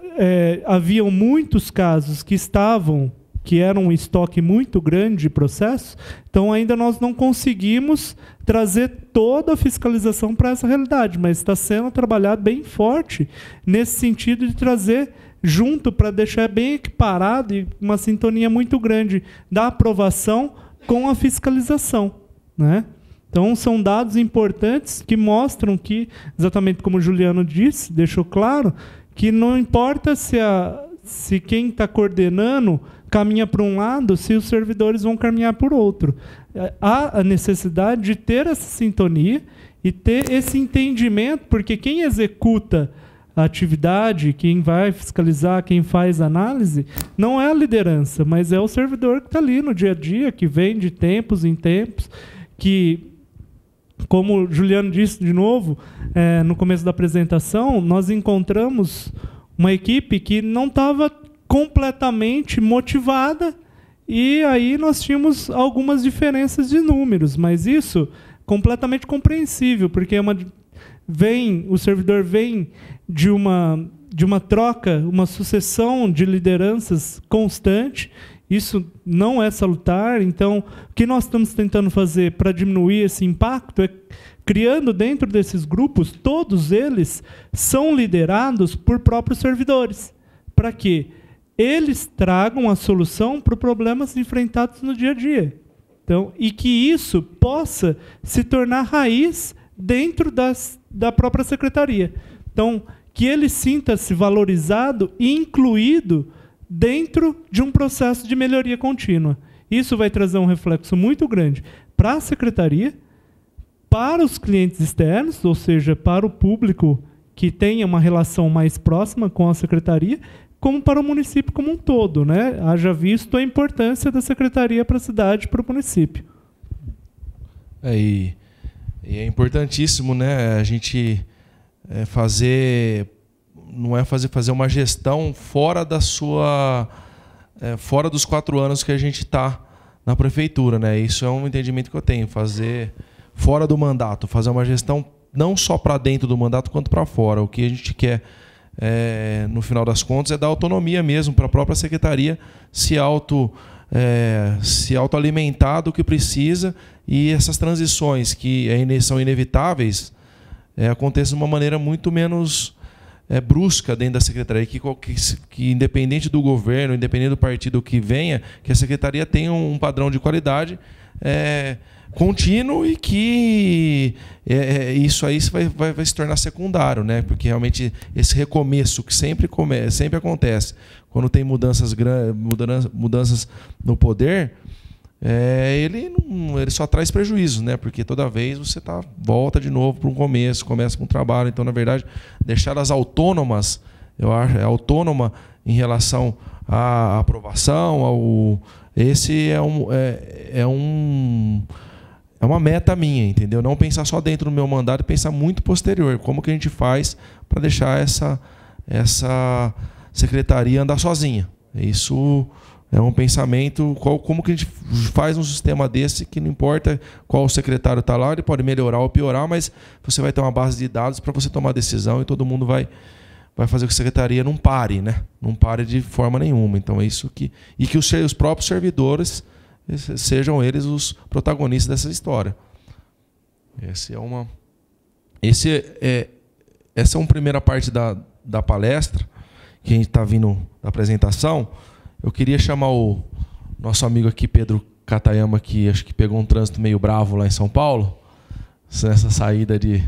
haviam muitos casos que eram um estoque muito grande de processos, então ainda nós não conseguimos trazer toda a fiscalização para essa realidade, mas está sendo trabalhado bem forte nesse sentido de trazer junto para deixar bem equiparado e uma sintonia muito grande da aprovação com a fiscalização, né? Então, são dados importantes que mostram que, exatamente como o Juliano disse, deixou claro, que não importa se quem está coordenando caminha para um lado, se os servidores vão caminhar por outro. Há a necessidade de ter essa sintonia e ter esse entendimento, porque quem executa a atividade, quem vai fiscalizar, quem faz análise, não é a liderança, mas é o servidor que está ali no dia a dia, que vem de tempos em tempos, que, como o Juliano disse de novo, no começo da apresentação, nós encontramos uma equipe que não estava completamente motivada, e aí nós tínhamos algumas diferenças de números, mas isso completamente compreensível, porque o servidor vem de uma troca, uma sucessão de lideranças constante. Isso não é salutar. Então, o que nós estamos tentando fazer para diminuir esse impacto é criando dentro desses grupos, todos eles são liderados por próprios servidores, para que eles tragam a solução para os problemas enfrentados no dia a dia. Então, e que isso possa se tornar raiz dentro da própria secretaria. Então, que ele sinta-se valorizado e incluído dentro de um processo de melhoria contínua. Isso vai trazer um reflexo muito grande para a secretaria, para os clientes externos, ou seja, para o público que tenha uma relação mais próxima com a secretaria, como para o município como um todo, né? Haja visto a importância da secretaria para a cidade, para o município. E é importantíssimo, né, a gente fazer uma gestão fora fora dos 4 anos que a gente está na prefeitura, né? Isso é um entendimento que eu tenho, fazer fora do mandato, fazer uma gestão não só para dentro do mandato quanto para fora. O que a gente quer, no final das contas, é dar autonomia mesmo para a própria secretaria se autoalimentar do que precisa, e essas transições que são inevitáveis aconteçam de uma maneira muito menos brusca dentro da secretaria, que independente do governo, independente do partido que venha, que a secretaria tenha um padrão de qualidade contínuo, e que isso aí vai se tornar secundário, né? Porque realmente esse recomeço que sempre acontece quando tem mudanças no poder, ele só traz prejuízo, né? Porque toda vez você volta de novo para um começa com um trabalho. Então, na verdade, deixar elas autônomas, eu acho, autônoma em relação à aprovação, esse é uma meta minha, entendeu? Não pensar só dentro do meu mandato, pensar muito posterior. Como que a gente faz para deixar essa secretaria andar sozinha? Isso é um pensamento, como que a gente faz um sistema desse, que não importa qual secretário está lá, ele pode melhorar ou piorar, mas você vai ter uma base de dados para você tomar decisão e todo mundo vai fazer com que a secretaria não pare, né? Não pare de forma nenhuma. Então é isso que os próprios servidores sejam eles os protagonistas dessa história. Essa é uma primeira parte da palestra, que a gente está vindo da apresentação. Eu queria chamar o nosso amigo aqui, Pedro Katayama, que acho que pegou um trânsito meio bravo lá em São Paulo, nessa saída que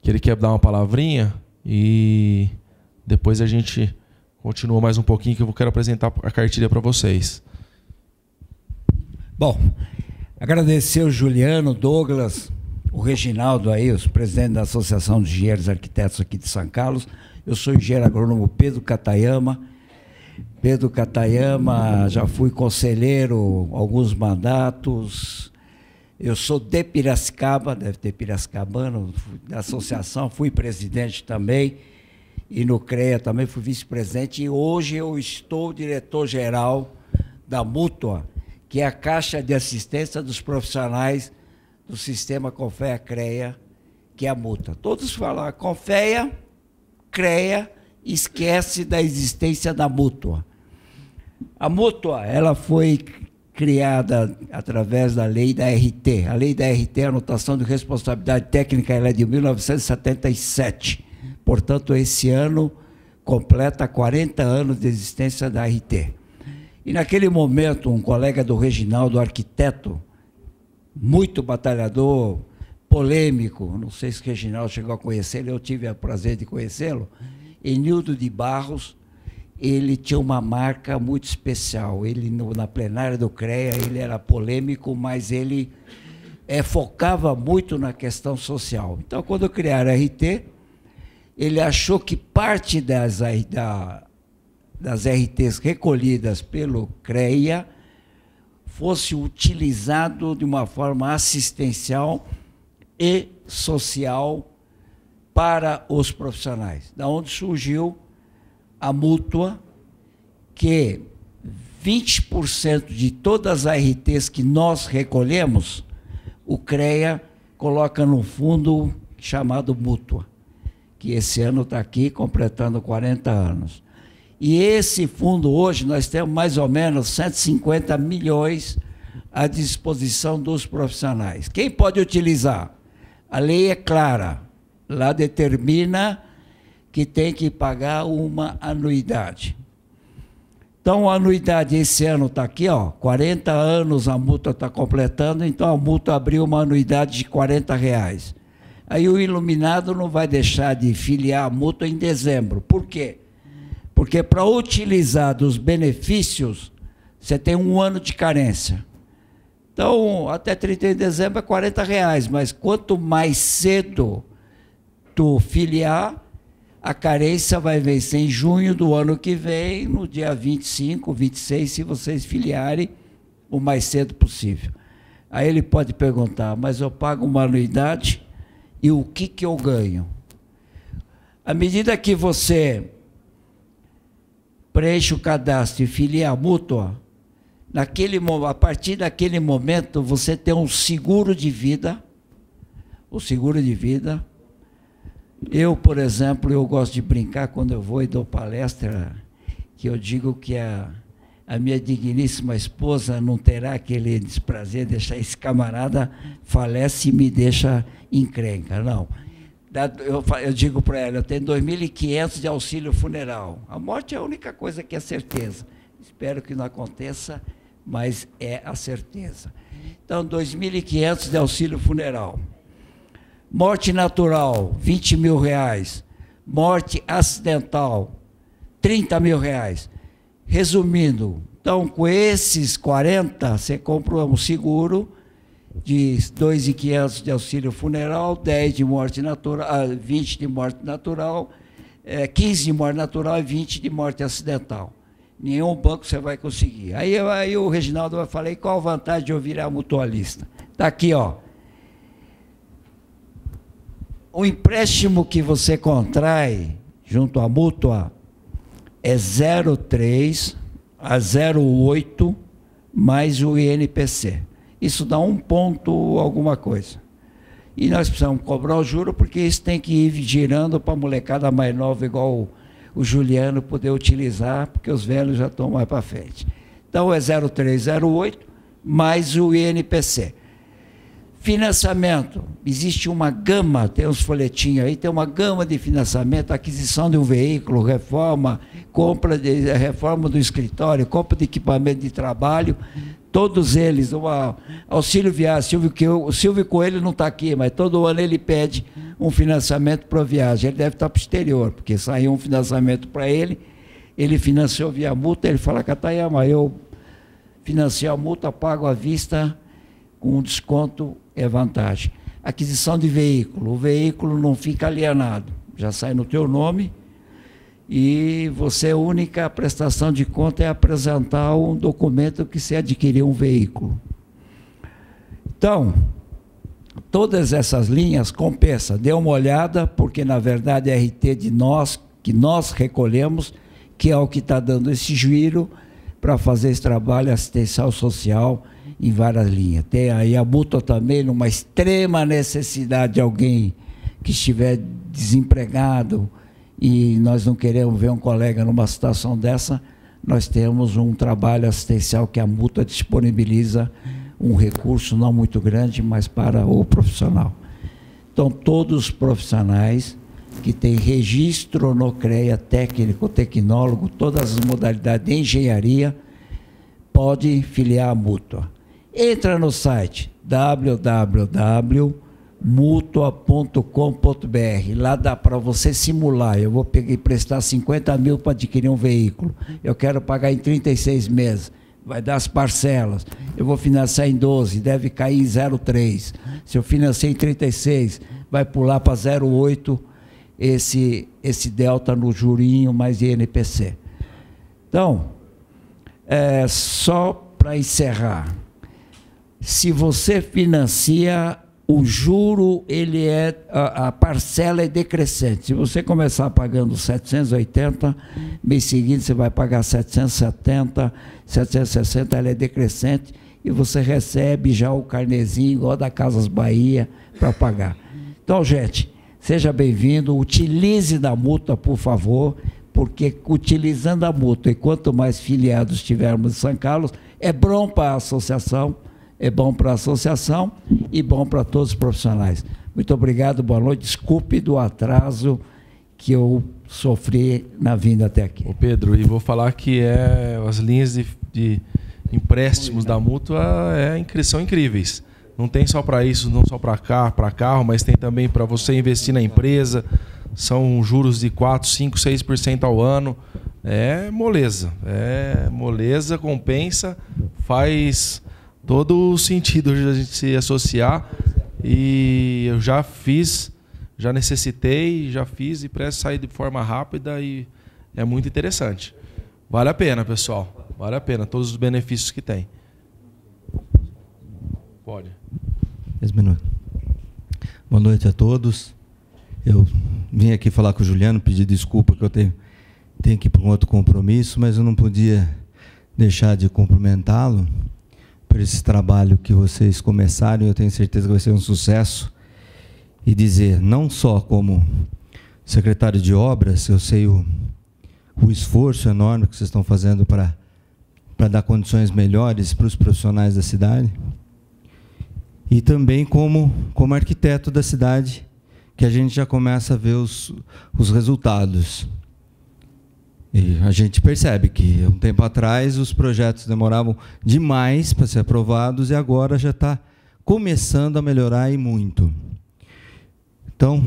ele quer dar uma palavrinha, e depois a gente continua mais um pouquinho, que eu quero apresentar a cartilha para vocês. Bom, agradecer o Juliano, Douglas, o Reginaldo aí, os presidentes da Associação de Engenheiros e Arquitetos aqui de São Carlos. Eu sou engenheiro agrônomo Pedro Katayama. Pedro Katayama, já fui conselheiro, alguns mandatos. Eu sou de Piracicaba, deve ter piracicabano, da associação, fui presidente também. E no CREA também fui vice-presidente. E hoje eu estou diretor-geral da Mútua, que é a Caixa de Assistência dos Profissionais do Sistema Confea-CREA, que é a Mútua. Todos falam Confea, CREA, esquece da existência da Mútua. A Mútua, ela foi criada através da lei da RT. A lei da RT, a anotação de responsabilidade técnica, ela é de 1977. Portanto, esse ano completa 40 anos de existência da RT. E naquele momento, um colega do Reginaldo, arquiteto, muito batalhador, polêmico, não sei se o Reginaldo chegou a conhecê-lo, eu tive o prazer de conhecê-lo, Enildo de Barros, ele tinha uma marca muito especial. Ele, na plenária do CREA, ele era polêmico, mas ele focava muito na questão social. Então, quando criaram a RT, ele achou que parte das RTs recolhidas pelo CREA fosse utilizado de uma forma assistencial e social para os profissionais. Da onde surgiu a Mútua, que 20% de todas as RTs que nós recolhemos, o CREA coloca num fundo chamado Mútua, que esse ano está aqui completando 40 anos. E esse fundo hoje, nós temos mais ou menos 150 milhões à disposição dos profissionais. Quem pode utilizar? A lei é clara, lá determina que tem que pagar uma anuidade. Então, a anuidade esse ano está aqui, ó, 40 anos a Mútua está completando, então a Mútua abriu uma anuidade de R$40. Aí o iluminado não vai deixar de filiar a Mútua em dezembro. Por quê? Porque para utilizar dos benefícios, você tem um ano de carência. Então, até 31 de dezembro é R$40, mas quanto mais cedo tu filiar, a carência vai vencer em junho do ano que vem, no dia 25, 26, se vocês filiarem o mais cedo possível. Aí ele pode perguntar, mas eu pago uma anuidade e o que eu ganho? À medida que você preenche o cadastro e filia a Mútua, a partir daquele momento você tem um seguro de vida. O seguro de vida. Eu, por exemplo, eu gosto de brincar quando eu vou e dou palestra, que eu digo que a minha digníssima esposa não terá aquele desprazer de deixar esse camarada falece e me deixa encrenca, não. Eu digo para ela, eu tenho 2.500 de auxílio funeral. A morte é a única coisa que é certeza. Espero que não aconteça, mas é a certeza. Então, 2.500 de auxílio funeral. Morte natural, R$20 mil. Morte acidental, R$30 mil. Resumindo, Então, com esses 40, você compra um seguro de 2.500 de auxílio funeral, 10 de morte natural, 20 de morte natural, 15 de morte natural e 20 de morte acidental. Nenhum banco você vai conseguir. Aí o Reginaldo vai falar, e qual a vantagem de eu virar mutualista? Está aqui, ó. O empréstimo que você contrai junto à mútua é 0,3 a 0,8 mais o INPC. Isso dá 1 ponto alguma coisa. E nós precisamos cobrar o juro, porque isso tem que ir girando para a molecada mais nova, igual o Juliano, poder utilizar, porque os velhos já estão mais para frente. Então é 0,3, 0,8 mais o INPC. Financiamento, existe uma gama, tem uns folhetinhos aí, tem uma gama de financiamento, aquisição de um veículo, reforma, reforma do escritório, compra de equipamento de trabalho, todos eles, auxílio viagem, o Silvio Coelho não está aqui, mas todo ano ele pede um financiamento para viagem, ele deve estar para o exterior, porque saiu um financiamento para ele financiou via multa, ele fala, Katayama, eu financio a multa, pago à vista, com desconto é vantagem. Aquisição de veículo, o veículo não fica alienado, já sai no teu nome e a única prestação de conta é apresentar um documento que você adquiriu um veículo. Então, todas essas linhas compensa, dê uma olhada, porque na verdade é RT de nós, que nós recolhemos, que é o que está dando esse giro para fazer esse trabalho assistencial social em várias linhas. Tem aí a mútua também, numa extrema necessidade de alguém que estiver desempregado e nós não queremos ver um colega numa situação dessa, nós temos um trabalho assistencial que a mútua disponibiliza um recurso não muito grande, mas para o profissional. Então, todos os profissionais que têm registro no CREA, técnico, tecnólogo, todas as modalidades de engenharia, pode filiar a mútua. Entra no site www.mutua.com.br. Lá dá para você simular. Eu vou prestar 50 mil para adquirir um veículo. Eu quero pagar em 36 meses. Vai dar as parcelas. Eu vou financiar em 12, deve cair em 0,3. Se eu financiar em 36, vai pular para 0,8 esse delta no jurinho mais INPC. Então, só para encerrar, se você financia, o juro, a parcela é decrescente. Se você começar pagando 780, mês seguinte você vai pagar 770, 760, ela é decrescente e você recebe já o carnezinho, igual da Casas Bahia, para pagar. Então, gente, seja bem-vindo, utilize da mútua, por favor, porque utilizando a mútua, e quanto mais filiados tivermos em São Carlos, é bom para a associação, é bom para a associação e bom para todos os profissionais. Muito obrigado, boa noite. Desculpe do atraso que eu sofri na vinda até aqui. Ô Pedro, e vou falar que as linhas de empréstimos da mútua são incríveis. Não tem só para isso, não só para carro, mas tem também para você investir na empresa. São juros de 4%, 5%, 6% ao ano. É moleza, compensa, faz todo o sentido de a gente se associar. E eu já necessitei, já fiz e presto sair de forma rápida e é muito interessante. Vale a pena, pessoal. Vale a pena, todos os benefícios que tem. Pode. 10 minutos. Boa noite a todos. Eu vim aqui falar com o Juliano, pedir desculpa que eu tenho que ir para um outro compromisso, mas eu não podia deixar de cumprimentá-lo por esse trabalho que vocês começaram, eu tenho certeza que vai ser um sucesso, e dizer, não só como secretário de obras, eu sei o esforço enorme que vocês estão fazendo para dar condições melhores para os profissionais da cidade, e também como arquiteto da cidade, que a gente já começa a ver os resultados. E a gente percebe que, um tempo atrás, os projetos demoravam demais para ser aprovados e agora já está começando a melhorar e muito. Então,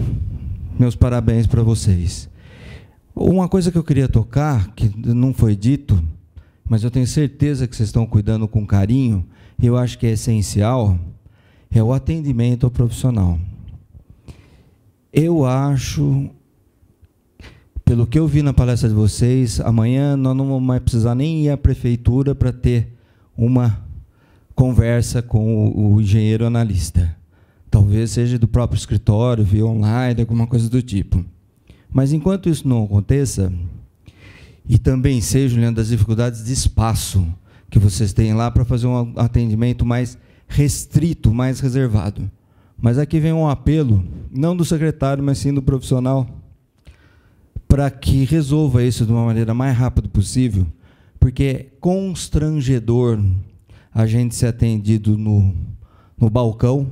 meus parabéns para vocês. Uma coisa que eu queria tocar, que não foi dito, mas eu tenho certeza que vocês estão cuidando com carinho, e eu acho que é essencial, é o atendimento ao profissional. Eu acho, pelo que eu vi na palestra de vocês, amanhã nós não vamos mais precisar nem ir à prefeitura para ter uma conversa com o engenheiro analista. Talvez seja do próprio escritório, via online, alguma coisa do tipo. Mas enquanto isso não aconteça, e também sei, Juliano, das dificuldades de espaço que vocês têm lá para fazer um atendimento mais restrito, mais reservado. Mas aqui vem um apelo, não do secretário, mas sim do profissional, para que resolva isso de uma maneira mais rápida possível, porque é constrangedor a gente ser atendido no balcão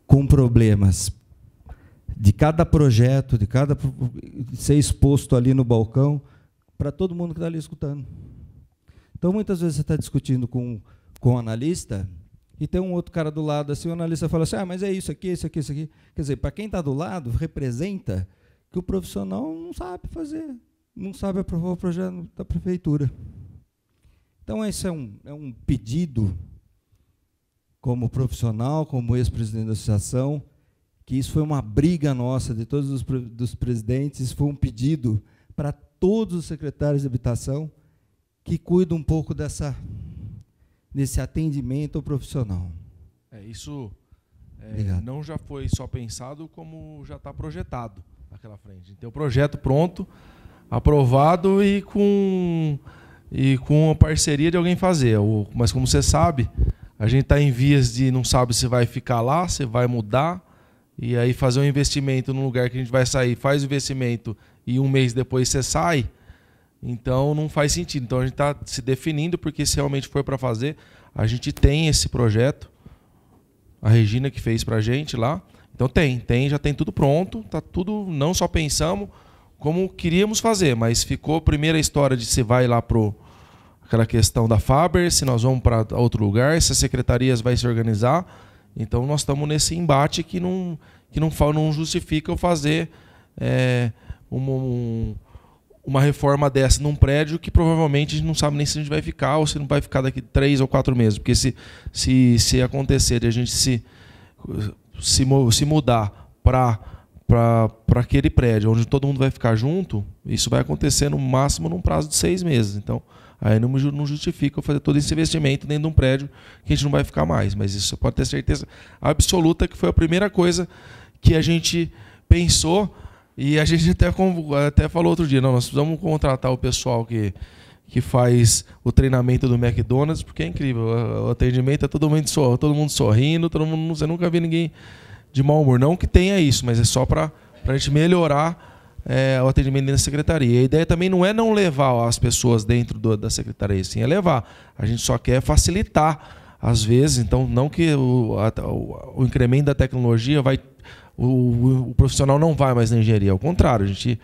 com problemas de cada projeto, de cada ser exposto ali no balcão, para todo mundo que está ali escutando. Então, muitas vezes você está discutindo com o analista, e tem um outro cara do lado, assim, o analista fala assim, mas é isso aqui, isso aqui, isso aqui. Quer dizer, para quem está do lado, representa que o profissional não sabe fazer, não sabe aprovar o projeto da prefeitura. Então, esse é um pedido, como profissional, como ex-presidente da associação, que isso foi uma briga nossa, de todos os presidentes, isso foi um pedido para todos os secretários de habitação que cuidam um pouco desse atendimento ao profissional. Isso não já foi só pensado, como já está projetado naquela frente. Tem o projeto pronto, aprovado e com a parceria de alguém fazer. Mas, como você sabe, a gente está em vias de não sabe se vai ficar lá, se vai mudar, e aí fazer um investimento num lugar que a gente vai sair, faz o investimento e um mês depois você sai, então não faz sentido. Então a gente está se definindo, porque se realmente for para fazer, a gente tem esse projeto, a Regina que fez para a gente lá, então já tem tudo pronto, tá tudo, não só pensamos como queríamos fazer, mas ficou a primeira história de se vai lá para aquela questão da Faber, se nós vamos para outro lugar, se as secretarias vai se organizar. Então nós estamos nesse embate que não justifica eu fazer uma reforma dessa num prédio que provavelmente a gente não sabe nem se a gente vai ficar ou se não vai ficar daqui 3 ou 4 meses. Porque se acontecer de a gente se mudar para aquele prédio onde todo mundo vai ficar junto, isso vai acontecer no máximo num prazo de 6 meses. Então, aí não justifica eu fazer todo esse investimento dentro de um prédio que a gente não vai ficar mais. Mas isso você pode ter certeza absoluta que foi a primeira coisa que a gente pensou, e a gente até falou outro dia, nós precisamos contratar o pessoal que faz o treinamento do McDonald's, porque é incrível, o atendimento é todo mundo sorrindo, você nunca vê ninguém de mau humor. Não que tenha isso, mas é só para a gente melhorar o atendimento dentro da secretaria. A ideia também não é não levar as pessoas dentro da secretaria, sim, é levar. A gente só quer facilitar, às vezes, então não que o incremento da tecnologia o profissional não vai mais na engenharia, ao contrário, a gente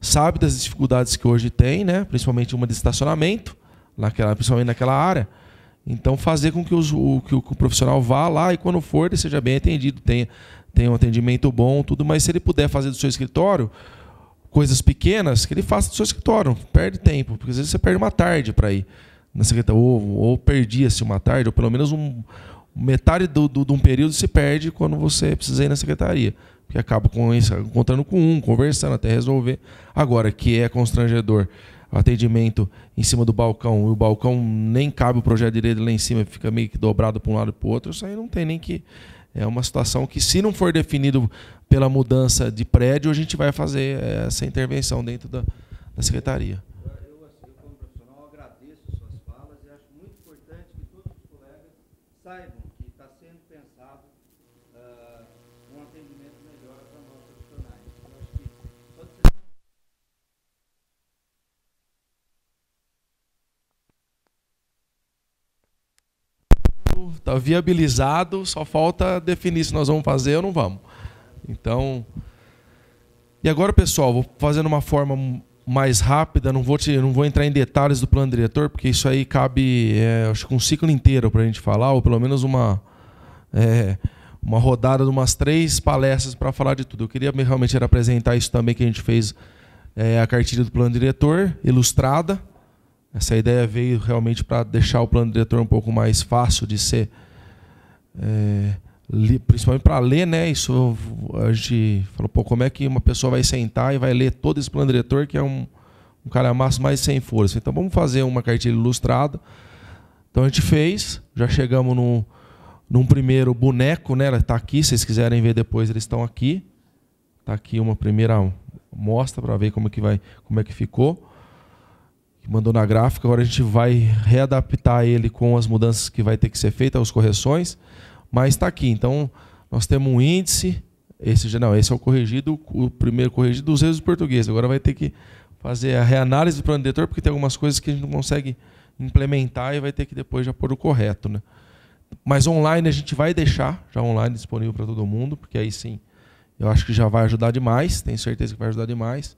sabe das dificuldades que hoje tem, né? Principalmente uma de estacionamento, principalmente naquela área. Então, fazer com que o profissional vá lá e, quando for, ele seja bem atendido, tenha um atendimento bom, tudo, mas se ele puder fazer do seu escritório coisas pequenas, que ele faça do seu escritório, perde tempo, porque às vezes você perde uma tarde para ir na secretaria, ou perdia-se uma tarde, ou pelo menos metade de um período se perde quando você precisa ir na secretaria, porque acaba encontrando com conversando até resolver. Agora, que é constrangedor, o atendimento em cima do balcão, e o balcão nem cabe o projeto direito lá em cima, fica meio que dobrado para um lado e para o outro, isso aí não tem nem que... É uma situação que, se não for definido pela mudança de prédio, a gente vai fazer essa intervenção dentro da secretaria. Eu, como profissional, agradeço suas falas e acho muito importante que todos os colegas saibam que está sendo pensado um atendimento melhor para nós profissionais. Eu acho que pode ser... Está viabilizado, só falta definir se nós vamos fazer ou não vamos. Então, e agora, pessoal, vou fazendo uma forma mais rápida, não vou entrar em detalhes do plano diretor, porque isso aí cabe, acho que um ciclo inteiro para a gente falar, ou pelo menos uma rodada de umas 3 palestras para falar de tudo. Eu queria realmente apresentar isso também, que a gente fez a cartilha do plano diretor, ilustrada, Essa ideia veio realmente para deixar o plano diretor um pouco mais fácil de ser, principalmente para ler, né? Isso a gente falou, pô, como é que uma pessoa vai sentar e vai ler todo esse plano diretor, que é um calhamaço mais de 100 folhas. Então vamos fazer uma cartilha ilustrada. Então a gente fez, já chegamos num primeiro boneco, né? Ela está aqui, se vocês quiserem ver depois, eles estão aqui. Está aqui uma primeira mostra para ver como é que ficou. Mandou na gráfica, agora a gente vai readaptar ele com as mudanças que vai ter que ser feitas, as correções, mas está aqui. Então, nós temos um índice, esse é o corrigido, o primeiro corrigido dos erros do português. Agora vai ter que fazer a reanálise do plano diretor, porque tem algumas coisas que a gente não consegue implementar e vai ter que depois já pôr o correto, né? Mas online a gente vai deixar, já online disponível para todo mundo, porque aí sim, eu acho que já vai ajudar demais, tenho certeza que vai ajudar demais.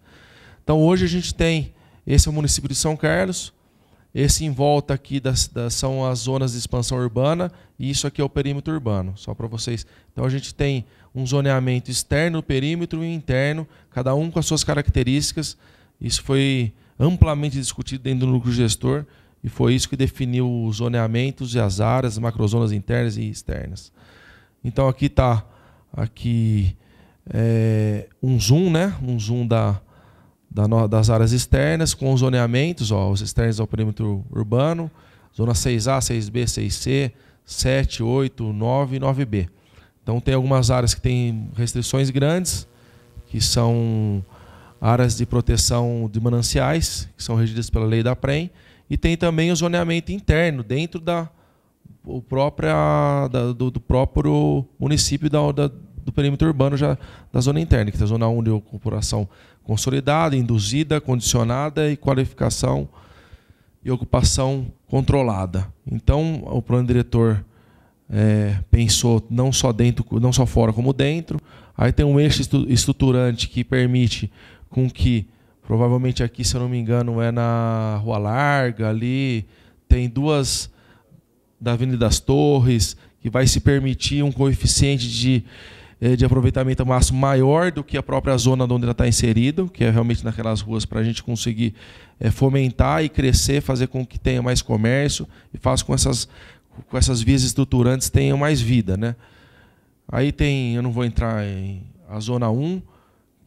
Então, hoje a gente tem... Esse é o município de São Carlos. Esse em volta aqui são as zonas de expansão urbana. E isso aqui é o perímetro urbano, só para vocês. Então a gente tem um zoneamento externo, perímetro e interno, cada um com as suas características. Isso foi amplamente discutido dentro do núcleo gestor e foi isso que definiu os zoneamentos e as áreas, macrozonas internas e externas. Então aqui está um zoom, né? Um zoom das áreas externas, com os zoneamentos, os externos ao perímetro urbano, zona 6A, 6B, 6C, 7, 8, 9 e 9B. Então tem algumas áreas que têm restrições grandes, que são áreas de proteção de mananciais, que são regidas pela lei da PREM, e tem também o zoneamento interno, dentro do próprio município do perímetro urbano já da zona interna, que é a zona 1 de ocupação consolidada, induzida, condicionada e qualificação e ocupação controlada. Então, o plano diretor pensou não só fora como dentro. Aí tem um eixo estruturante que permite com que, provavelmente aqui, se eu não me engano, é na Rua Larga, ali tem duas da Avenida das Torres, que vai se permitir um coeficiente de aproveitamento máximo maior do que a própria zona onde ela está inserido, que é realmente naquelas ruas, para a gente conseguir fomentar e crescer, fazer com que tenha mais comércio e faça com essas vias estruturantes tenham mais vida, né? Aí tem, eu não vou entrar em a zona 1,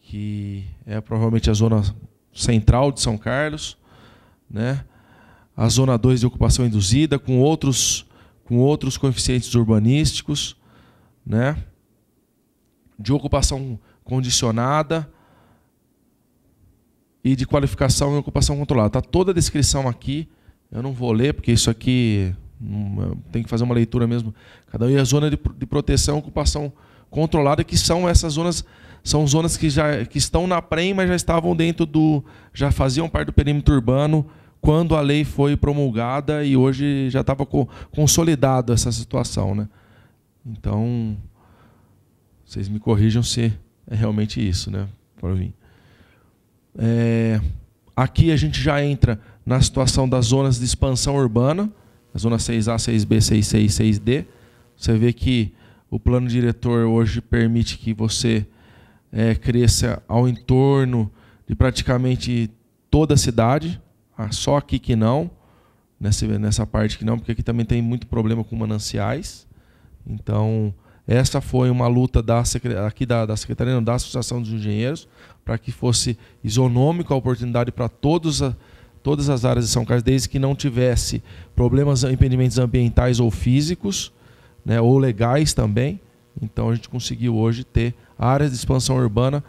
que é provavelmente a zona central de São Carlos, né? A zona 2 de ocupação induzida, com outros coeficientes urbanísticos, né? De ocupação condicionada e de qualificação e ocupação controlada. Está toda a descrição aqui, eu não vou ler, porque isso aqui tem que fazer uma leitura mesmo. Cada um é a zona de proteção e ocupação controlada, que são essas zonas, são zonas que estão na PREM, mas já estavam já faziam parte do perímetro urbano quando a lei foi promulgada e hoje já estava consolidado essa situação, né? Então, vocês me corrijam se é realmente isso, né? Aqui a gente já entra na situação das zonas de expansão urbana, a zona 6A, 6B, 6C e 6D. Você vê que o plano diretor hoje permite que você cresça ao entorno de praticamente toda a cidade, só aqui que não, nessa parte que não, porque aqui também tem muito problema com mananciais. Então, essa foi uma luta da Secretaria, da Associação dos Engenheiros, para que fosse isonômico a oportunidade para todas as áreas de São Carlos, desde que não tivesse problemas, impedimentos ambientais ou físicos, né, ou legais também. Então a gente conseguiu hoje ter áreas de expansão urbana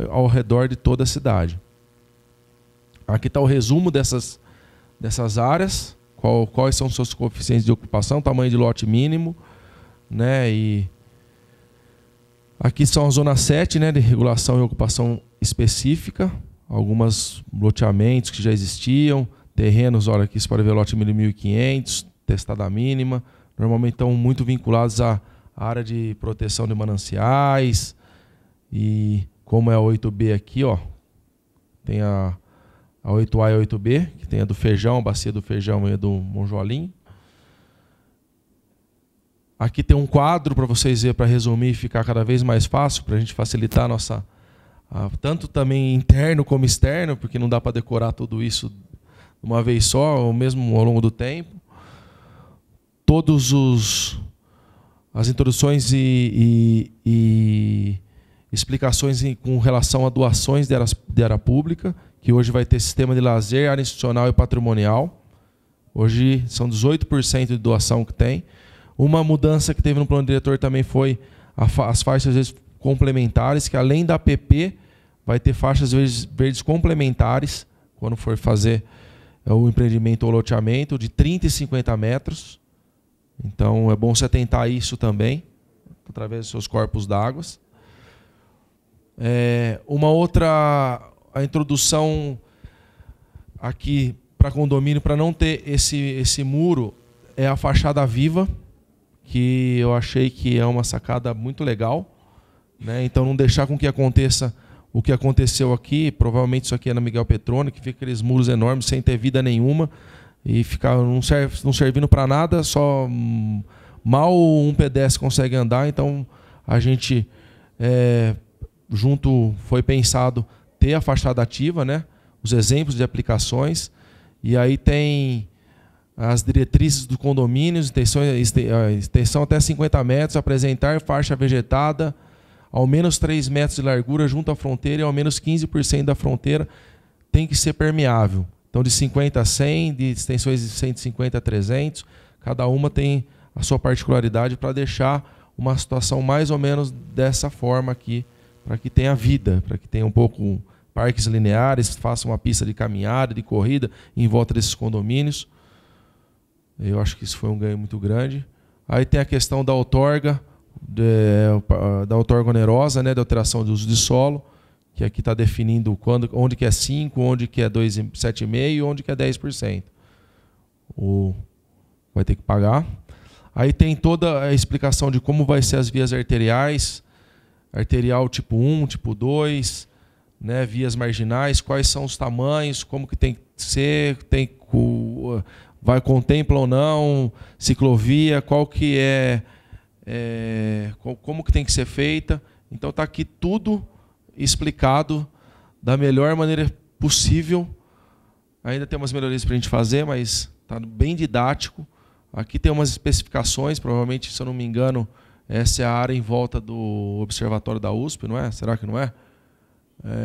ao redor de toda a cidade. Aqui está o resumo dessas áreas, quais são os seus coeficientes de ocupação, tamanho de lote mínimo, né, e aqui são a zona 7, né, de regulação e ocupação específica, alguns loteamentos que já existiam, terrenos, olha aqui, você pode ver lote 1.500, testada mínima, normalmente estão muito vinculados à área de proteção de mananciais, e como é a 8B aqui, ó, tem a 8A e a 8B, que tem a do Feijão, a bacia do Feijão e a do Monjolim. Aqui tem um quadro para vocês verem, para resumir e ficar cada vez mais fácil, para a gente facilitar a nossa... tanto também interno como externo, porque não dá para decorar tudo isso uma vez só, ou mesmo ao longo do tempo. As introduções e explicações com relação a doações de área pública, que hoje vai ter sistema de lazer, área institucional e patrimonial. Hoje são 18% de doação que tem. Uma mudança que teve no plano diretor também foi as faixas complementares, que além da APP, vai ter faixas verdes complementares, quando for fazer o empreendimento ou loteamento, de 30 e 50 metros. Então é bom você atentar a isso também, através dos seus corpos d'água. Uma outra, a introdução aqui para condomínio, para não ter esse muro, é a fachada viva, que eu achei que é uma sacada muito legal, né? Então não deixar com que aconteça o que aconteceu aqui, provavelmente isso aqui é na Miguel Petrone, que fica aqueles muros enormes sem ter vida nenhuma, e ficar não servindo para nada, só mal um pedestre consegue andar. Então a gente junto foi pensado ter a fachada ativa, né? Os exemplos de aplicações, e aí tem as diretrizes do condomínio, extensão até 50 metros, apresentar faixa vegetada, ao menos 3 metros de largura junto à fronteira e ao menos 15% da fronteira tem que ser permeável. Então, de 50 a 100, de extensões de 150 a 300, cada uma tem a sua particularidade para deixar uma situação mais ou menos dessa forma aqui, para que tenha vida, para que tenha um pouco parques lineares, faça uma pista de caminhada, de corrida em volta desses condomínios. Eu acho que isso foi um ganho muito grande. Aí tem a questão da outorga, da outorga onerosa, né, da alteração de uso de solo, que aqui está definindo onde que é 5%, onde que é 7,5% e onde que é 10%. Vai ter que pagar. Aí tem toda a explicação de como vai ser as vias arteriais, arterial tipo 1, tipo 2, né, vias marginais, quais são os tamanhos, como que tem que ser, contempla ou não, ciclovia, qual que como que tem que ser feita. Então está aqui tudo explicado da melhor maneira possível. Ainda tem umas melhorias para a gente fazer, mas está bem didático. Aqui tem umas especificações, provavelmente, se eu não me engano, essa é a área em volta do observatório da USP, não é? Será que não é?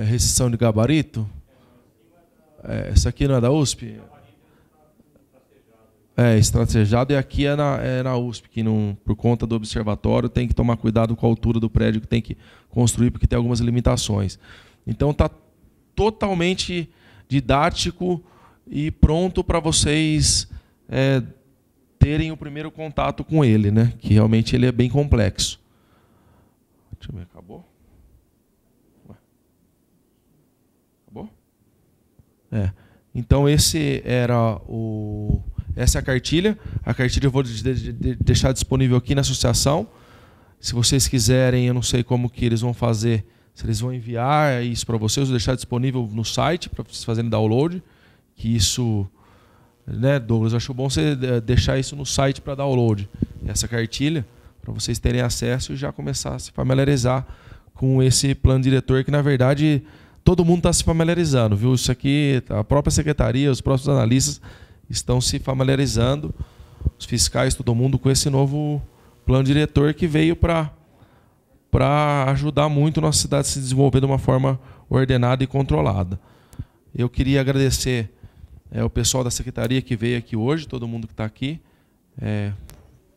Restrição de gabarito? Essa aqui não é da USP? Estracejado, e aqui é na USP, que por conta do observatório tem que tomar cuidado com a altura do prédio que tem que construir, porque tem algumas limitações. Então está totalmente didático e pronto para vocês terem o primeiro contato com ele, né? Que realmente ele é bem complexo. Deixa eu ver, acabou? Acabou? Então essa é a cartilha. A cartilha eu vou deixar disponível aqui na associação. Se vocês quiserem, eu não sei como que eles vão fazer, se eles vão enviar isso para vocês, eu vou deixar disponível no site para vocês fazerem download. Que isso, né, Douglas, acho bom você deixar isso no site para download, essa cartilha, para vocês terem acesso e já começar a se familiarizar com esse plano diretor, que na verdade todo mundo está se familiarizando, viu? Isso aqui, a própria secretaria, os próprios analistas estão se familiarizando, os fiscais, todo mundo, com esse novo plano diretor que veio para ajudar muito a nossa cidade a se desenvolver de uma forma ordenada e controlada. Eu queria agradecer o pessoal da secretaria que veio aqui hoje, todo mundo que está aqui.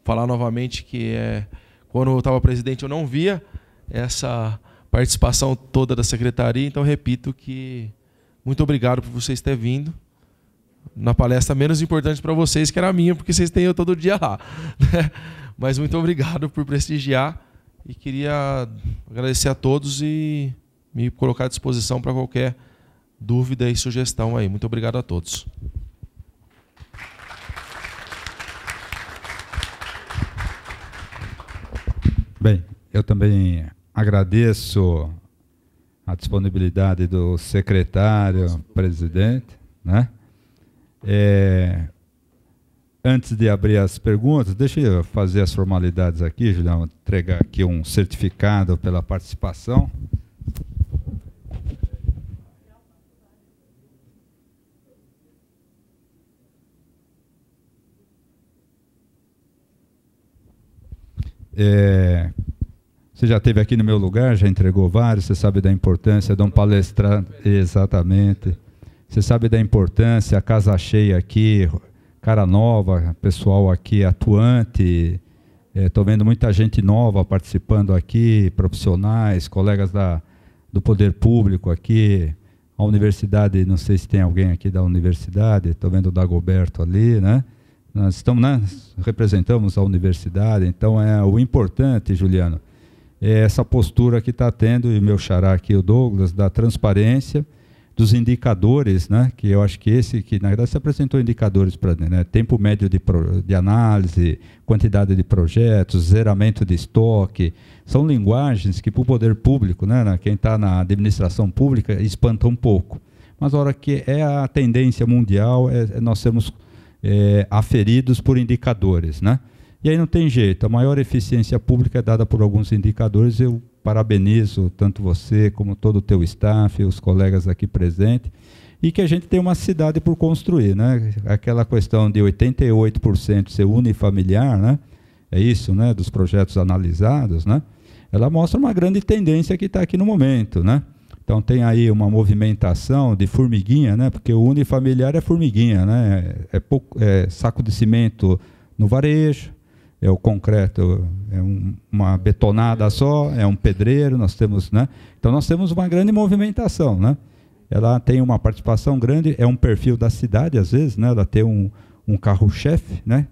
Falar novamente que quando eu estava presidente eu não via essa participação toda da secretaria, então repito que muito obrigado por vocês terem vindo na palestra menos importante para vocês, que era a minha, porque vocês têm eu todo dia lá, né? Mas muito obrigado por prestigiar e queria agradecer a todos e me colocar à disposição para qualquer dúvida e sugestão aí. Muito obrigado a todos. Bem, eu também agradeço a disponibilidade do secretário, presidente, né? Antes de abrir as perguntas, deixa eu fazer as formalidades aqui, Julião, entregar aqui um certificado pela participação. Você já esteve aqui no meu lugar, já entregou vários, você sabe da importância de um palestrante. Exatamente. Você sabe da importância, a casa cheia aqui, cara nova, pessoal aqui atuante. Estou vendo muita gente nova participando aqui, profissionais, colegas do poder público aqui. A universidade, não sei se tem alguém aqui da universidade, estou vendo o Dagoberto ali, né? Nós estamos, né, representamos a universidade, então o importante, Juliano, é essa postura que está tendo, e meu xará aqui, o Douglas, da transparência, dos indicadores, né, que eu acho que na verdade você apresentou indicadores para, né, tempo médio de análise, quantidade de projetos, zeramento de estoque, são linguagens que para o poder público, né, quem está na administração pública, espanta um pouco. Mas a hora que é a tendência mundial, nós sermos aferidos por indicadores, né? E aí não tem jeito, a maior eficiência pública é dada por alguns indicadores. Eu parabenizo tanto você como todo o teu staff, os colegas aqui presentes, e que a gente tem uma cidade por construir, né? Aquela questão de 88% ser unifamiliar, né? É isso, né? Dos projetos analisados, né? Ela mostra uma grande tendência que está aqui no momento, né? Então tem aí uma movimentação de formiguinha, né? Porque o unifamiliar é formiguinha, né? É saco de cimento no varejo, é o concreto, uma betonada só, é um pedreiro, nós temos, né? Então nós temos uma grande movimentação, né? Ela tem uma participação grande, é um perfil da cidade às vezes, né? Ela tem um carro-chefe, né?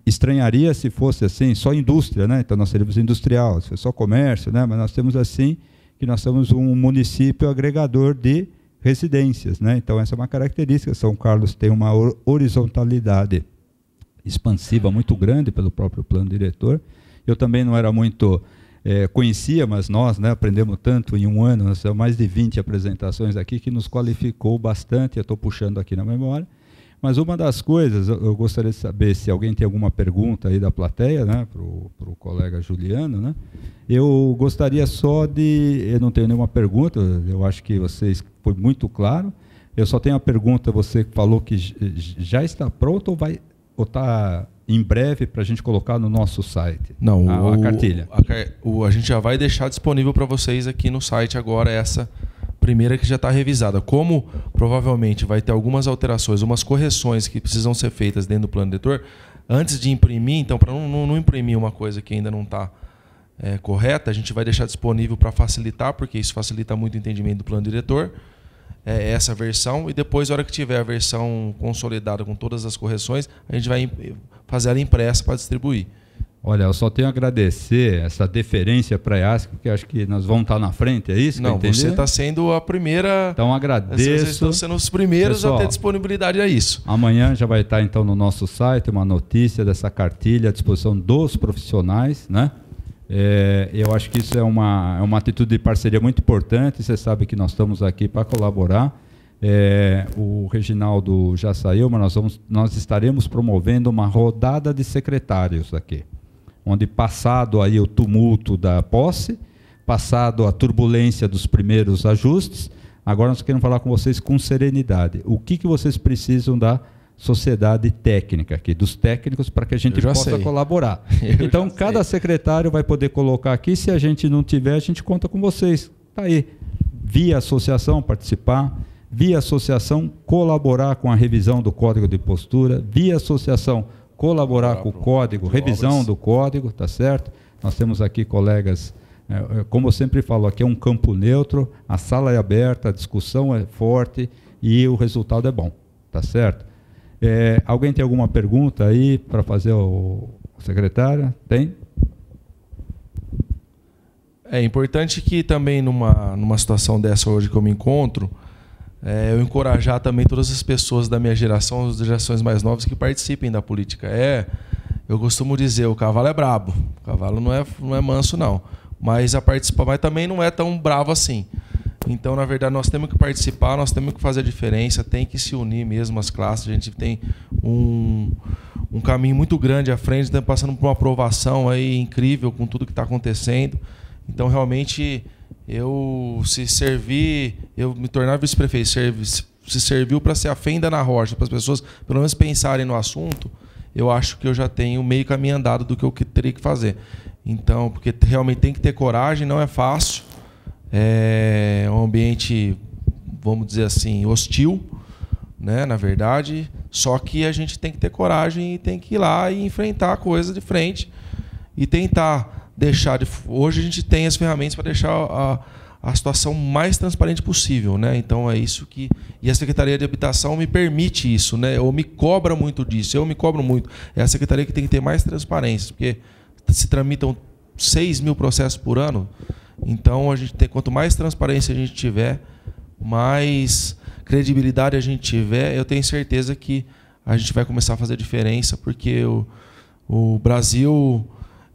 Estranharia se fosse assim, só indústria, né? Então nós seríamos industrial, se fosse só comércio, né? Mas nós temos assim, que nós somos um município agregador de residências, né? Então essa é uma característica. São Carlos tem uma horizontalidade expansiva muito grande pelo próprio plano diretor. Eu também não era muito conhecia, mas nós, né, aprendemos tanto em um ano, nós temos mais de 20 apresentações aqui, que nos qualificou bastante. Eu estou puxando aqui na memória. Mas uma das coisas, eu gostaria de saber se alguém tem alguma pergunta aí da plateia, né, para o colega Juliano, né? Eu gostaria só eu não tenho nenhuma pergunta, eu acho que vocês foi muito claro. Eu só tenho a pergunta, você falou que já está pronto ou está em breve para a gente colocar no nosso site? Não, a cartilha. A gente já vai deixar disponível para vocês aqui no site agora essa primeira que já está revisada. Como provavelmente vai ter algumas alterações, umas correções que precisam ser feitas dentro do plano diretor, antes de imprimir, então para não imprimir uma coisa que ainda não está correta, a gente vai deixar disponível para facilitar, porque isso facilita muito o entendimento do plano diretor, essa versão, e depois, na hora que tiver a versão consolidada com todas as correções, a gente vai fazer ela impressa para distribuir. Olha, eu só tenho a agradecer essa deferência para a EASC, porque acho que nós vamos estar na frente, é isso? Não, você está sendo a primeira... Então agradeço. Vocês estão sendo os primeiros, pessoal, a ter disponibilidade a isso. Amanhã já vai estar então no nosso site uma notícia dessa cartilha à disposição dos profissionais, né? Eu acho que isso é uma atitude de parceria muito importante. Você sabe que nós estamos aqui para colaborar. O Reginaldo já saiu, mas nós estaremos promovendo uma rodada de secretários aqui, onde, passado aí o tumulto da posse, passado a turbulência dos primeiros ajustes, agora nós queremos falar com vocês com serenidade. O que vocês precisam da sociedade técnica aqui, dos técnicos, para que a gente possa colaborar. Então, cada secretário vai poder colocar aqui. Se a gente não tiver, a gente conta com vocês. Está aí. Via associação, participar. Via associação, colaborar com a revisão do Código de Postura. Via associação, colaborar com o código, revisão do código, tá certo? Nós temos aqui colegas, como eu sempre falo, aqui é um campo neutro, a sala é aberta, a discussão é forte e o resultado é bom, tá certo? Alguém tem alguma pergunta aí para fazer o secretário? Tem? É importante que também numa situação dessa hoje que eu me encontro, eu encorajar também todas as pessoas da minha geração, as gerações mais novas, que participem da política. Eu costumo dizer, o cavalo é brabo, o cavalo não é manso não, mas também não é tão bravo assim. Então, na verdade, nós temos que participar, nós temos que fazer a diferença, tem que se unir mesmo as classes. A gente tem um caminho muito grande à frente, estamos passando por uma aprovação aí incrível com tudo que está acontecendo. Então, realmente, eu me tornar vice-prefeito, se serviu para ser a fenda na rocha, para as pessoas pelo menos pensarem no assunto, eu acho que eu já tenho meio caminho andado do que eu teria que fazer. Então, porque realmente tem que ter coragem, não é fácil. É um ambiente, vamos dizer assim, hostil, né, na verdade. Só que a gente tem que ter coragem e tem que ir lá e enfrentar a coisa de frente e tentar deixar... Hoje a gente tem as ferramentas para deixar a situação mais transparente possível, né? Então é isso que... E a Secretaria de Habitação me permite isso, né? Ou me cobra muito disso, eu me cobro muito. É a Secretaria que tem que ter mais transparência, porque se tramitam 6 mil processos por ano. Então, a gente tem, quanto mais transparência a gente tiver, mais credibilidade a gente tiver, eu tenho certeza que a gente vai começar a fazer diferença, porque o Brasil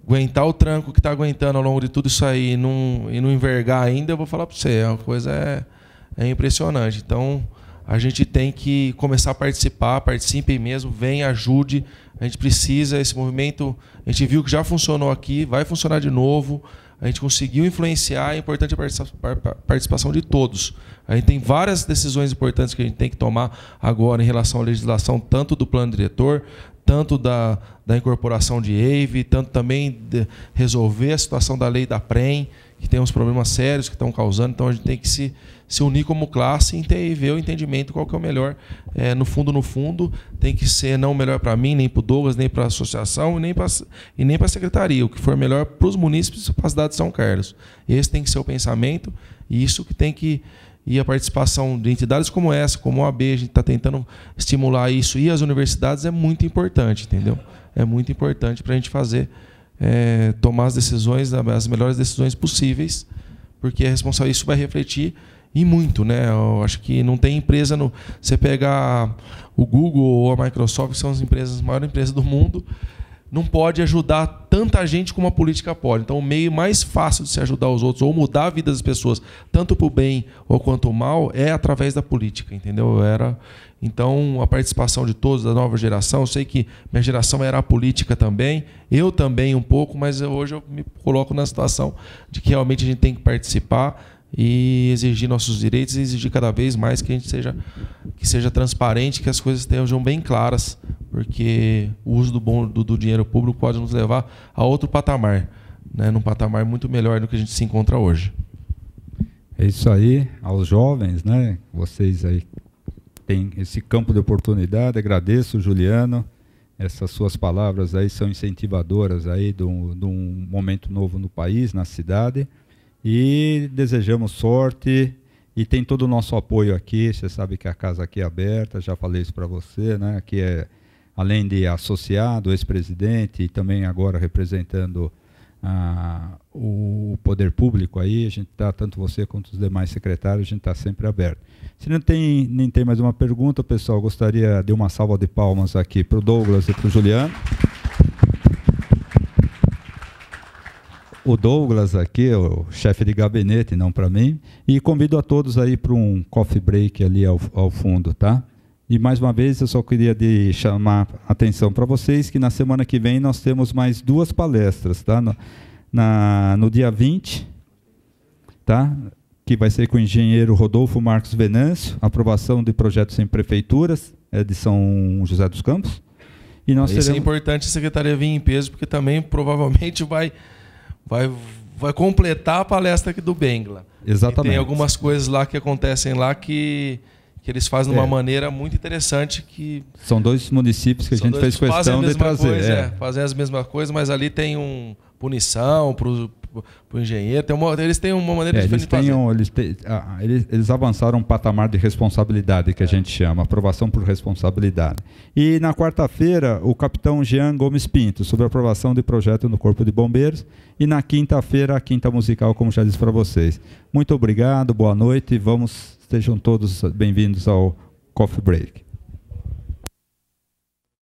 aguentar o tranco que está aguentando ao longo de tudo isso aí e não envergar ainda, eu vou falar para você, a coisa é impressionante. Então, a gente tem que começar a participar, participem mesmo, venha, ajude. A gente precisa, esse movimento, a gente viu que já funcionou aqui, vai funcionar de novo. A gente conseguiu influenciar, é importante a participação de todos. A gente tem várias decisões importantes que a gente tem que tomar agora em relação à legislação, tanto do plano diretor, tanto da incorporação de EIV, tanto também de resolver a situação da lei da PREM, que tem uns problemas sérios que estão causando. Então, a gente tem que se unir como classe e ver o entendimento qual que é o melhor. No fundo, tem que ser não o melhor para mim, nem para o Douglas, nem para a associação e nem para a secretaria. O que for melhor para os munícipes da cidade de São Carlos. Esse tem que ser o pensamento e isso que tem que... E a participação de entidades como essa, como a OAB, a gente está tentando estimular isso, e as universidades é muito importante, entendeu? É muito importante para a gente fazer, tomar as decisões, as melhores decisões possíveis, porque isso vai refletir e muito, né? Eu acho que não tem empresa você pegar o Google ou a Microsoft, que são as maiores empresas do mundo, não pode ajudar tanta gente como a política pode. Então, o meio mais fácil de se ajudar os outros ou mudar a vida das pessoas, tanto para o bem ou quanto o mal, é através da política, entendeu? Então, a participação de todos, da nova geração, eu sei que minha geração era a política também, eu também um pouco, mas hoje eu me coloco na situação de que realmente a gente tem que participar e exigir nossos direitos e exigir cada vez mais que a gente seja transparente, que as coisas estejam bem claras, porque o uso do dinheiro público pode nos levar a outro patamar, né? Num patamar muito melhor do que a gente se encontra hoje. É isso aí, aos jovens, né? Vocês aí têm esse campo de oportunidade. Agradeço, Juliano. Essas suas palavras aí são incentivadoras aí de um momento novo no país, na cidade. E desejamos sorte e tem todo o nosso apoio aqui. Você sabe que a casa aqui é aberta, já falei isso para você, né? Aqui além de associado, ex-presidente e também agora representando o poder público aí, a gente está, tanto você quanto os demais secretários, a gente está sempre aberto. Se nem tem mais uma pergunta, pessoal, gostaria de uma salva de palmas aqui para o Douglas e para o Juliano. O Douglas aqui, o chefe de gabinete, não para mim. E convido a todos aí para um coffee break ali ao fundo, tá? E mais uma vez eu só queria chamar a atenção para vocês que na semana que vem nós temos mais 2 palestras, tá? No dia 20, tá? Que vai ser com o engenheiro Rodolfo Marcos Venâncio, aprovação de projetos em prefeituras, de São José dos Campos. E nós Isso é importante a secretaria vir em peso, porque também provavelmente vai completar a palestra aqui do Bengla. Exatamente. E tem algumas coisas lá que acontecem lá que eles fazem de uma maneira muito interessante. São 2 municípios que a gente fez questão de trazer. Fazem as mesmas coisas, mas ali tem punição para o engenheiro. Eles têm uma maneira diferente de fazer. Eles avançaram um patamar de responsabilidade, que a gente chama, aprovação por responsabilidade. E na quarta-feira, o capitão Jean Gomes Pinto, sobre a aprovação de projeto no Corpo de Bombeiros. E na quinta-feira, a quinta musical, como já disse para vocês. Muito obrigado, boa noite. Sejam todos bem-vindos ao Coffee Break.